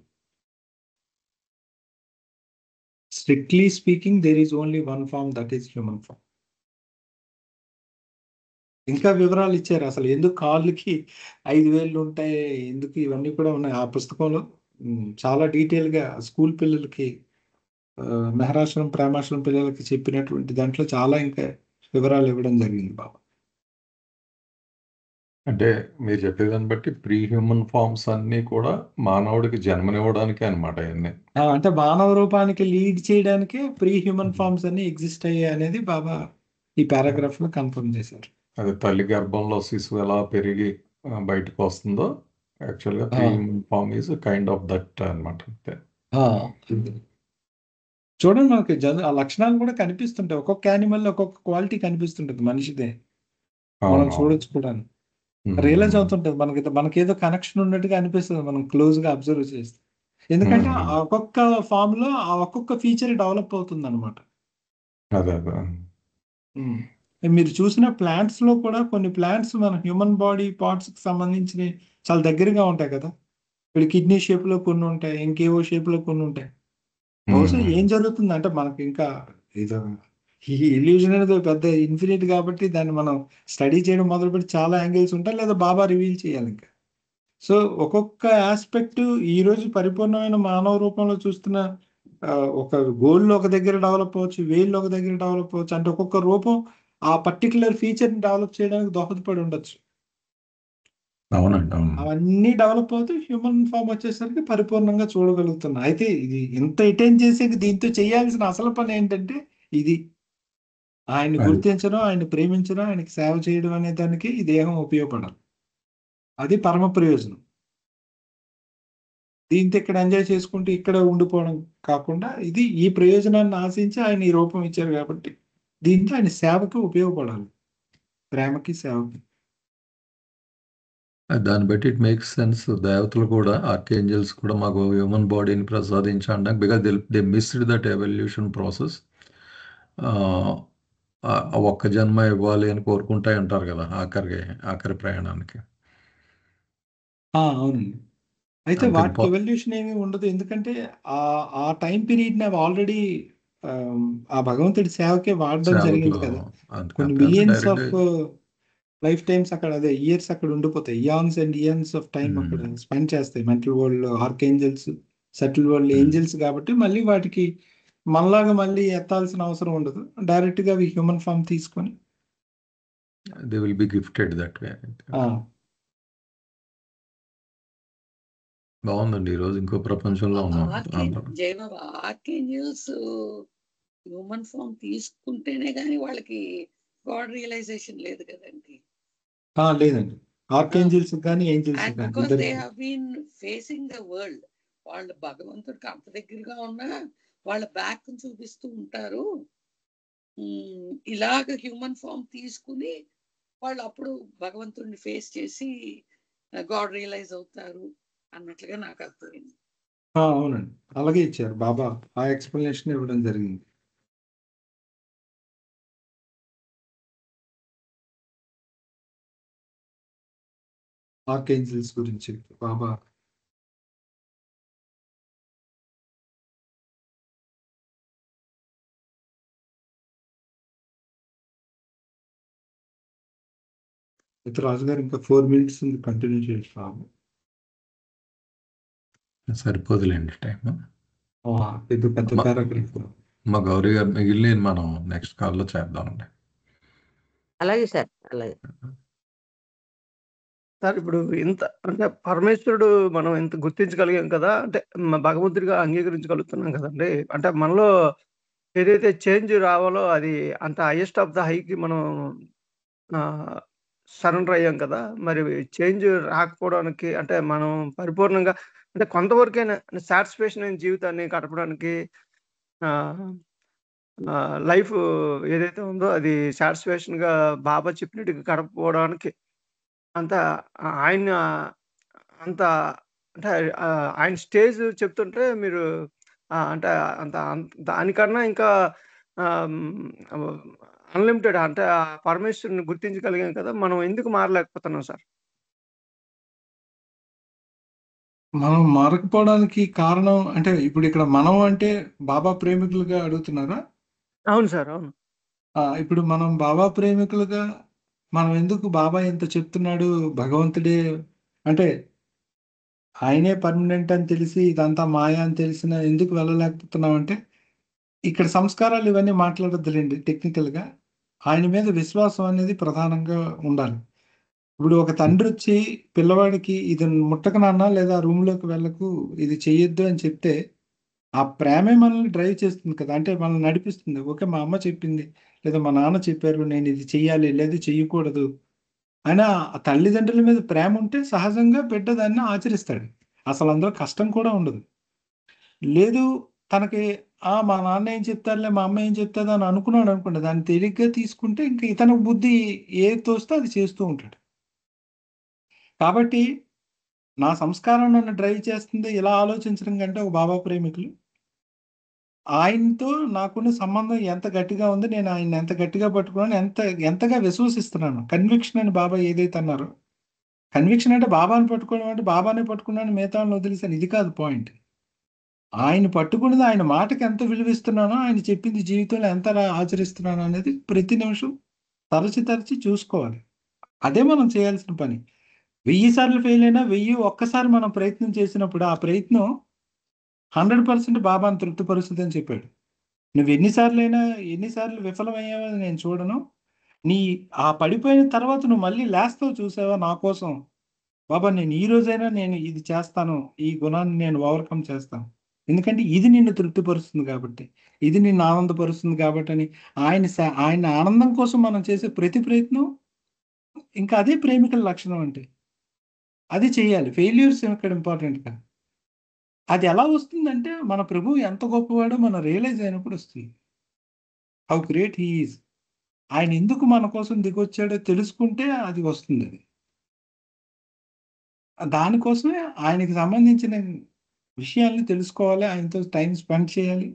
Strictly speaking there is only one form, that is human form. ఇంకా వివరాలు ఇచ్చారు అసలు ఎందుకు కాళ్ళకి 5 వేళ్ళు ఉంటాయి, ఎందుకు ఇవన్నీ కూడా ఉన్నాయి ఆ పుస్తకంలో. చాలా డీటెయిల్గా స్కూల్ పిల్లలకి, మెహరాశ్రమం ప్రేమాశ్రమం పిల్లలకి చెప్పినటువంటి దాంట్లో చాలా ఇంకా వివరాలు ఇవ్వడం జరిగింది బాబా. అంటే మీరు చెప్పేదాన్ని బట్టి ప్రీ హ్యూమన్ ఫార్మ్స్ అన్నీ కూడా మానవుడికి జన్మనివ్వడానికి అనమాట అవన్నీ. అంటే మానవ రూపానికి లీడ్ చేయడానికే ప్రీ హ్యూమన్ ఫార్మ్స్ అన్ని ఎగ్జిస్ట్ అయ్యాయి అనేది బాబా ఈ పారాగ్రాఫ్ లో కన్ఫర్మ్ చేశారు. అది తల్లి గర్భంలో శిశువు ఎలా పెరిగి బయటకు వస్తుందో యాక్చువల్గా pre human form is kind of that అనమాట. చూడండి మనకి ఆ లక్షణాలు కూడా కనిపిస్తుంటాయి. ఒక్కొక్క యానిమల్ ఒక్కొక్క క్వాలిటీ కనిపిస్తుంటది మనిషిదే, మనం చూడొచ్చు కూడా, రియలైజ్ అవుతుంటది. మనకేదో కనెక్షన్ ఉన్నట్టుగా అనిపిస్తుంది మనం క్లోజ్ గా అబ్జర్వ్ చేస్తే. ఎందుకంటే ఆ ఒక్కొక్క ఫామ్ లో ఆ ఒక్కొక్క ఫీచర్ డెవలప్ అవుతుంది అనమాట. మీరు చూసిన ప్లాంట్స్ లో కూడా కొన్ని ప్లాంట్స్ మన హ్యూమన్ బాడీ పార్ట్స్ కి సంబంధించి చాలా దగ్గరగా ఉంటాయి కదా. ఇప్పుడు కిడ్నీ షేప్ లో కొన్ని ఉంటాయి, ఇంకేవో షేప్ లో కొన్ని ఉంటాయి. బహుశా ఏం జరుగుతుంది అంటే మనకి ఇంకా ఇది ఈ ఇల్యూజన్ అనేది పెద్ద ఇన్ఫినిట్ కాబట్టి దాన్ని మనం స్టడీ చేయడం మొదలుపెట్టి చాలా యాంగిల్స్ ఉంటాయి, లేదా బాబా రివీల్ చేయాలి ఇంకా. సో ఒక్కొక్క ఆస్పెక్ట్ ఈ రోజు పరిపూర్ణమైన మానవ రూపంలో చూస్తున్న ఒక గోల్లో ఒక దగ్గర డెవలప్ అవ్వచ్చు, వేల్లో ఒక దగ్గర డెవలప్ అవ్వచ్చు. అంటే ఒక్కొక్క రూపం ఆ పర్టికులర్ ఫీచర్ని డెవలప్ చేయడానికి దోహదపడి ఉండొచ్చు. అవునండి. అవన్నీ డెవలప్ అవుతూ హ్యూమన్ ఫామ్ వచ్చేసరికి పరిపూర్ణంగా చూడగలుగుతున్నాం. అయితే ఇది ఇంత అటెండ్ చేసే దీంతో చేయాల్సిన అసలు పని ఏంటంటే ఇది ఆయన్ని అది గుర్తించడం, ఆయన్ని ప్రేమించడం, ఆయనకి సేవ చేయడం అనే దానికి ఈ దేహం ఉపయోగపడాలి. అది పరమ ప్రయోజనం. దీంతో ఇక్కడ ఎంజాయ్ చేసుకుంటూ ఇక్కడ ఉండిపోవడం కాకుండా ఇది ఈ ప్రయోజనాన్ని ఆశించి ఆయన ఈ రూపం ఇచ్చారు కాబట్టి దీంతో ఆయన సేవకి ఉపయోగపడాలి, ప్రేమకి సేవకి. దాన్ని బట్టి ఇట్ మేక్స్ సెన్స్. దేవతలు కూడా, ఆర్కేంజల్స్ కూడా మాకు హ్యూమన్ బాడీని ప్రసాదించడానికి, because they missed that evolution process. ఒక్క జన్మ ఇవ్వాలి అని కోరుకుంటాయి అంటారు కదా ఆఖరి ప్రయాణానికి. అవునండి. అయితే అంత వాటికి ఎవల్యూషన్ ఏమీ ఉండదు, ఎందుకంటే ఆ టైం పీరియడ్ అవి ఆల్రెడీ ఆ భగవంతుడి సేవకే వాడడం జరిగింది సేవకులు కదా. కొన్ని అందుకని millions of direct life times అక్కడ, అదే ఇయర్స్ అక్కడ ఉండిపోతాయి. ఇయాన్స్ అండ్ ఇయన్స్ ఆఫ్ టైం అక్కడ స్పెండ్ చేస్తాయి. Mental world archangels, settle world angels కాబట్టి మళ్ళీ వాటికి మనలాగా మళ్ళీ ఎత్తాల్సిన అవసరం ఉండదు. డైరెక్ట్ గా అవి హ్యూమన్ ఫామ్ తీసుకొని they will be gifted that way. బాగుందండి. ఈరోజు ఇంకో ప్రపంచంలో ఉన్నాం అందరం. జయబాబా, ఆర్కేంజల్స్ హ్యూమన్ ఫామ్ తీసుకుంటేనే గానీ వాళ్ళకి గాడ్ రియలైజేషన్ లేదు కదండి. లేదండి, ఆర్కేంజల్స్ కానీ ఏంజల్స్ అండ్ కానీ బికాస్ దే ఇద్దరికి. Have been facing the world, వాళ్ళు భగవంతుడికి అంత దగ్గరగా ఉన్నా వాళ్ళ బ్యాక్ చూపిస్తూ ఉంటారు. ఇలాగ హ్యూమన్ ఫామ్ తీసుకుని వాళ్ళు అప్పుడు భగవంతుడిని ఫేస్ చేసి గాడ్ రియలైజ్ అవుతారు అన్నట్లుగా నాకు అర్థమైంది. అవునండి, అలాగే ఇచ్చారు బాబా, ఆ ఎక్స్ప్లెనేషన్ ఇవ్వడం జరిగింది. ఆర్కేంజల్స్ గురించి బాబా అయితే రాజుగారు ఇంకా 4 minutes ఉంది, కంటిన్యూ చేస్తాము. సరిపోదులేండి టైం. పెద్ద పెద్ద పారాగ్రాఫ్. మా గౌరీ గారు మిగిలిన మనం నెక్స్ట్ కాల్లో చేద్దామండి. అలాగే సార్, అలాగే సార్. ఇప్పుడు ఇంత అంటే పరమేశ్వరుడు మనం ఇంత గుర్తించగలిగాం కదా, అంటే భగవంతుడిగా అంగీకరించగలుగుతున్నాం కదండి. అంటే మనలో ఏదైతే చేంజ్ రావాలో అది అంత హైయెస్ట్ ఆఫ్ ద హైకి మనం సరెండర్ అయ్యాం కదా. మరి చేంజ్ రాకపోవడానికి అంటే మనం పరిపూర్ణంగా అంటే కొంతవరకైనా సాటిస్ఫాక్షన్ అయిన జీవితాన్ని గడపడానికి లైఫ్ ఏదైతే ఉందో అది సాటిస్ఫాక్షన్‌గా బాబా చెప్పినట్టుగా గడపకపోవడానికి అంత ఆయన అంత అంటే ఆయన స్టేజ్ చెప్తుంటే మీరు అంటే దానికన్నా ఇంకా అన్‌లిమిటెడ్ అంటే ఆ పరమేశ్వరుని గుర్తించగలిగాం కదా. మనం ఎందుకు మారలేకపోతున్నాం సార్? మనం మారకపోవడానికి కారణం అంటే ఇప్పుడు ఇక్కడ మనం అంటే బాబా ప్రేమికులుగా అడుగుతున్నారా? అవును సార్, అవును. ఇప్పుడు మనం బాబా ప్రేమికులుగా మనం ఎందుకు బాబా ఇంత చెప్తున్నాడు, భగవంతుడే అంటే ఆయనే పర్మనెంట్ అని తెలిసి ఇదంతా మాయ అని తెలిసిన ఎందుకు వెళ్ళలేకపోతున్నాం అంటే ఇక్కడ సంస్కారాలు ఇవన్నీ మాట్లాడొద్దులేండి. టెక్నికల్గా ఆయన మీద విశ్వాసం అనేది ప్రధానంగా ఉండాలి. ఇప్పుడు ఒక తండ్రి వచ్చి పిల్లవాడికి ఇది ముట్టక నాన్న, లేదా రూమ్లోకి వెళ్ళకు, ఇది చెయ్యొద్దు అని చెప్తే ఆ ప్రేమే మనల్ని డ్రైవ్ చేస్తుంది కదా, అంటే మనల్ని నడిపిస్తుంది. ఓకే, మా అమ్మ చెప్పింది లేదా మా నాన్న చెప్పారు, నేను ఇది చెయ్యాలి లేదా చెయ్యకూడదు అయినా ఆ తల్లిదండ్రుల మీద ప్రేమ ఉంటే సహజంగా బిడ్డ దాన్ని ఆచరిస్తాడు. అసలు అందులో కష్టం కూడా ఉండదు. లేదు, తనకి మా నాన్న ఏం చెప్తారులే, మా అమ్మ ఏం చెప్తాదో అని అనుకున్నాడు అనుకోండి, దాన్ని తేలిగ్గా తీసుకుంటే ఇంకా ఇతను బుద్ధి ఏది తోస్తే అది చేస్తూ ఉంటాడు. కాబట్టి నా సంస్కారం నన్ను డ్రైవ్ చేస్తుంది ఇలా ఆలోచించడం కంటే ఒక బాబా ప్రేమికులు ఆయనతో నాకున్న సంబంధం ఎంత గట్టిగా ఉంది, నేను ఆయన ఎంత గట్టిగా పట్టుకున్నాను, ఎంతగా విశ్వసిస్తున్నాను. కన్విక్షన్ అని బాబా ఏదైతే అన్నారో, కన్విక్షన్ అంటే బాబాని పట్టుకోవడం అంటే బాబానే పట్టుకున్నాను మిగతా వాళ్ళని వదిలేసాను, ఇది కాదు పాయింట్. ఆయన పట్టుకున్నది, ఆయన మాటకి ఎంత విలువిస్తున్నానో, ఆయన చెప్పింది జీవితంలో ఎంత ఆచరిస్తున్నానో అనేది ప్రతి నిమిషం తరచి చూసుకోవాలి. అదే మనం చేయాల్సిన పని. 1000 సార్లు ఫెయిల్ అయినా 1000 ఒక్కసారి మనం ప్రయత్నం చేసినప్పుడు ఆ ప్రయత్నం 100% బాబాను తృప్తిపరుస్తుంది అని చెప్పాడు. నువ్వు ఎన్నిసార్లు విఫలమయ్యావని నేను చూడను, నీ ఆ పడిపోయిన తర్వాత నువ్వు మళ్ళీ లేస్తావు చూసావా నా కోసం, బాబా నేను ఈ రోజైనా నేను ఇది చేస్తాను, ఈ గుణాన్ని నేను ఓవర్కమ్ చేస్తాను, ఎందుకంటే ఇది నిన్ను తృప్తిపరుస్తుంది కాబట్టి, ఇది నిన్ను ఆనందపరుస్తుంది కాబట్టి అని ఆయన ఆనందం కోసం మనం చేసే ప్రతి ప్రయత్నం ఇంకా అదే ప్రేమికుల లక్షణం అంటే. అది చేయాలి. ఫెయిల్యూర్స్ ఇక్కడ ఇంపార్టెంట్ కాదు. అది ఎలా వస్తుందంటే మన ప్రభువు ఎంత గొప్పవాడో మనం రియలైజ్ అయినప్పుడు వస్తుంది. How great he is. ఆయన ఎందుకు మన కోసం దిగొచ్చాడో తెలుసుకుంటే అది వస్తుంది. అది దానికోసమే ఆయనకి సంబంధించిన విషయాల్ని తెలుసుకోవాలి, ఆయనతో టైం స్పెండ్ చేయాలి.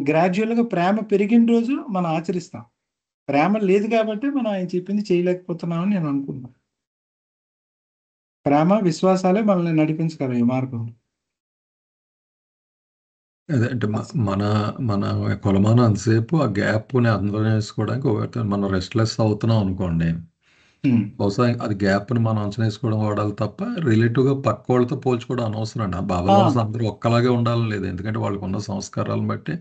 గ్రాడ్యువల్గా ప్రేమ పెరిగిన రోజు మనం ఆచరిస్తాం. ప్రేమ లేదు కాబట్టి మనం ఆయన చెప్పింది చేయలేకపోతున్నామని నేను అనుకుంటున్నాను. ప్రేమ విశ్వాసాలే మనల్ని నడిపించగలరు ఈ మార్గంలో. అదే అంటే మన మన కొలమానం అంతసేపు ఆ గ్యాప్ని అర్థం చేసుకోవడానికి మనం రెస్ట్లెస్ అవుతున్నాం అనుకోండి, బహుశా అది గ్యాప్ని మనం అంచనా వేసుకోవడం వాడాలి తప్ప రిలేటివ్గా పక్క వాళ్ళతో పోల్చుకోవడం అనవసరం అండి. ఆ బాబాలవర్స్ అందరూ ఒక్కలాగే ఉండాలని లేదు. ఎందుకంటే వాళ్ళకు ఉన్న సంస్కారాలను బట్టి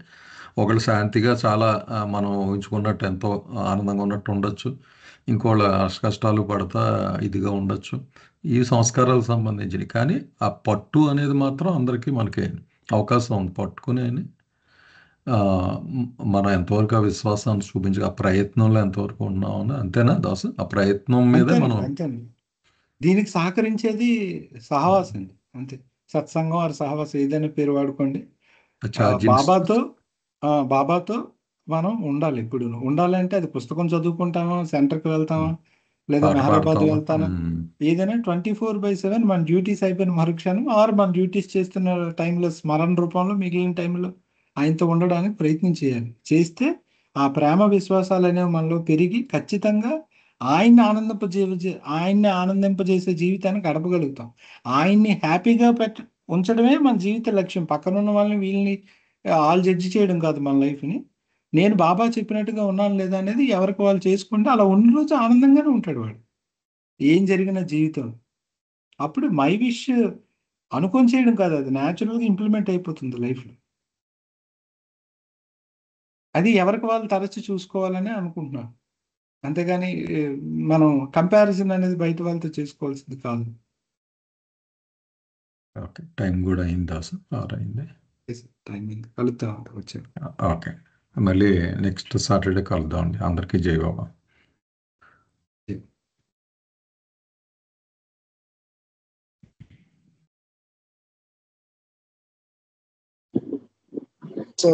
ఒకళ్ళు శాంతిగా చాలా మనం ఊహించుకున్నట్టు ఎంతో ఆనందంగా ఉన్నట్టు ఉండొచ్చు, ఇంకోళ్ళు కష్టాలు పడతా ఇదిగా ఉండొచ్చు. ఈ సంస్కారాలకు సంబంధించినవి. కానీ ఆ పట్టు అనేది మాత్రం అందరికీ మనకి అవకాశం ఉంది పట్టుకునే. మనం ఎంతవరకు ఆ విశ్వాసాన్ని చూపించి ఆ ప్రయత్నంలో ఎంతవరకు ఉన్నామని. అంతేనా దాసు? ఆ ప్రయత్నం మీదే మనం అంతేనండి. దీనికి సహకరించేది సహవాసం అండి. అంతే. సత్సంగం వారి సహవాసం ఏదైనా పేరు వాడుకోండి. బాబాతో మనం ఉండాలి. ఇప్పుడు ఉండాలంటే అది పుస్తకం చదువుకుంటామా, సెంటర్కి వెళ్తామా, లేదా మెహరాబాద్ వెళ్తామా, ఏదైనా 24/7 మన డ్యూటీస్ అయిపోయిన మరుక్షణం ఆర్ మన డ్యూటీస్ చేస్తున్న టైంలో స్మరణ రూపంలో మిగిలిన టైంలో ఆయనతో ఉండడానికి ప్రయత్నం చేయాలి. చేస్తే ఆ ప్రేమ విశ్వాసాలు అనేవి మనలో పెరిగి ఖచ్చితంగా ఆయన్ని ఆనందింపజేసే జీవితాన్ని గడపగలుగుతాం. ఆయన్ని హ్యాపీగా ఉంచడమే మన జీవిత లక్ష్యం. పక్కనున్న వాళ్ళని వీళ్ళని ఆల్ జడ్జి చేయడం కాదు మన లైఫ్ని. నేను బాబా చెప్పినట్టుగా ఉన్నాను లేదా అనేది ఎవరికి వాళ్ళు చేసుకుంటే అలా ఉన్న రోజు ఆనందంగానే ఉంటాడు వాడు, ఏం జరిగిన జీవితం. అప్పుడు మై విష్ అనుకొని చేయడం కాదు, అది న్యాచురల్గా ఇంప్లిమెంట్ అయిపోతుంది లైఫ్లో. అది ఎవరికి వాళ్ళు తరచు చూసుకోవాలని అనుకుంటున్నాను. అంతేగాని మనం కంపారిజన్ అనేది బయట వాళ్ళతో చేసుకోవాల్సింది కాదు. ఓకే, టైం కూడా అయింది దాసు, 6 అయింది. టైం కలుద్దాం వచ్చాను. ఓకే, మళ్ళీ నెక్స్ట్ సాటర్డే కలుద్దాం అండి. అందరికీ జై బాబా. జై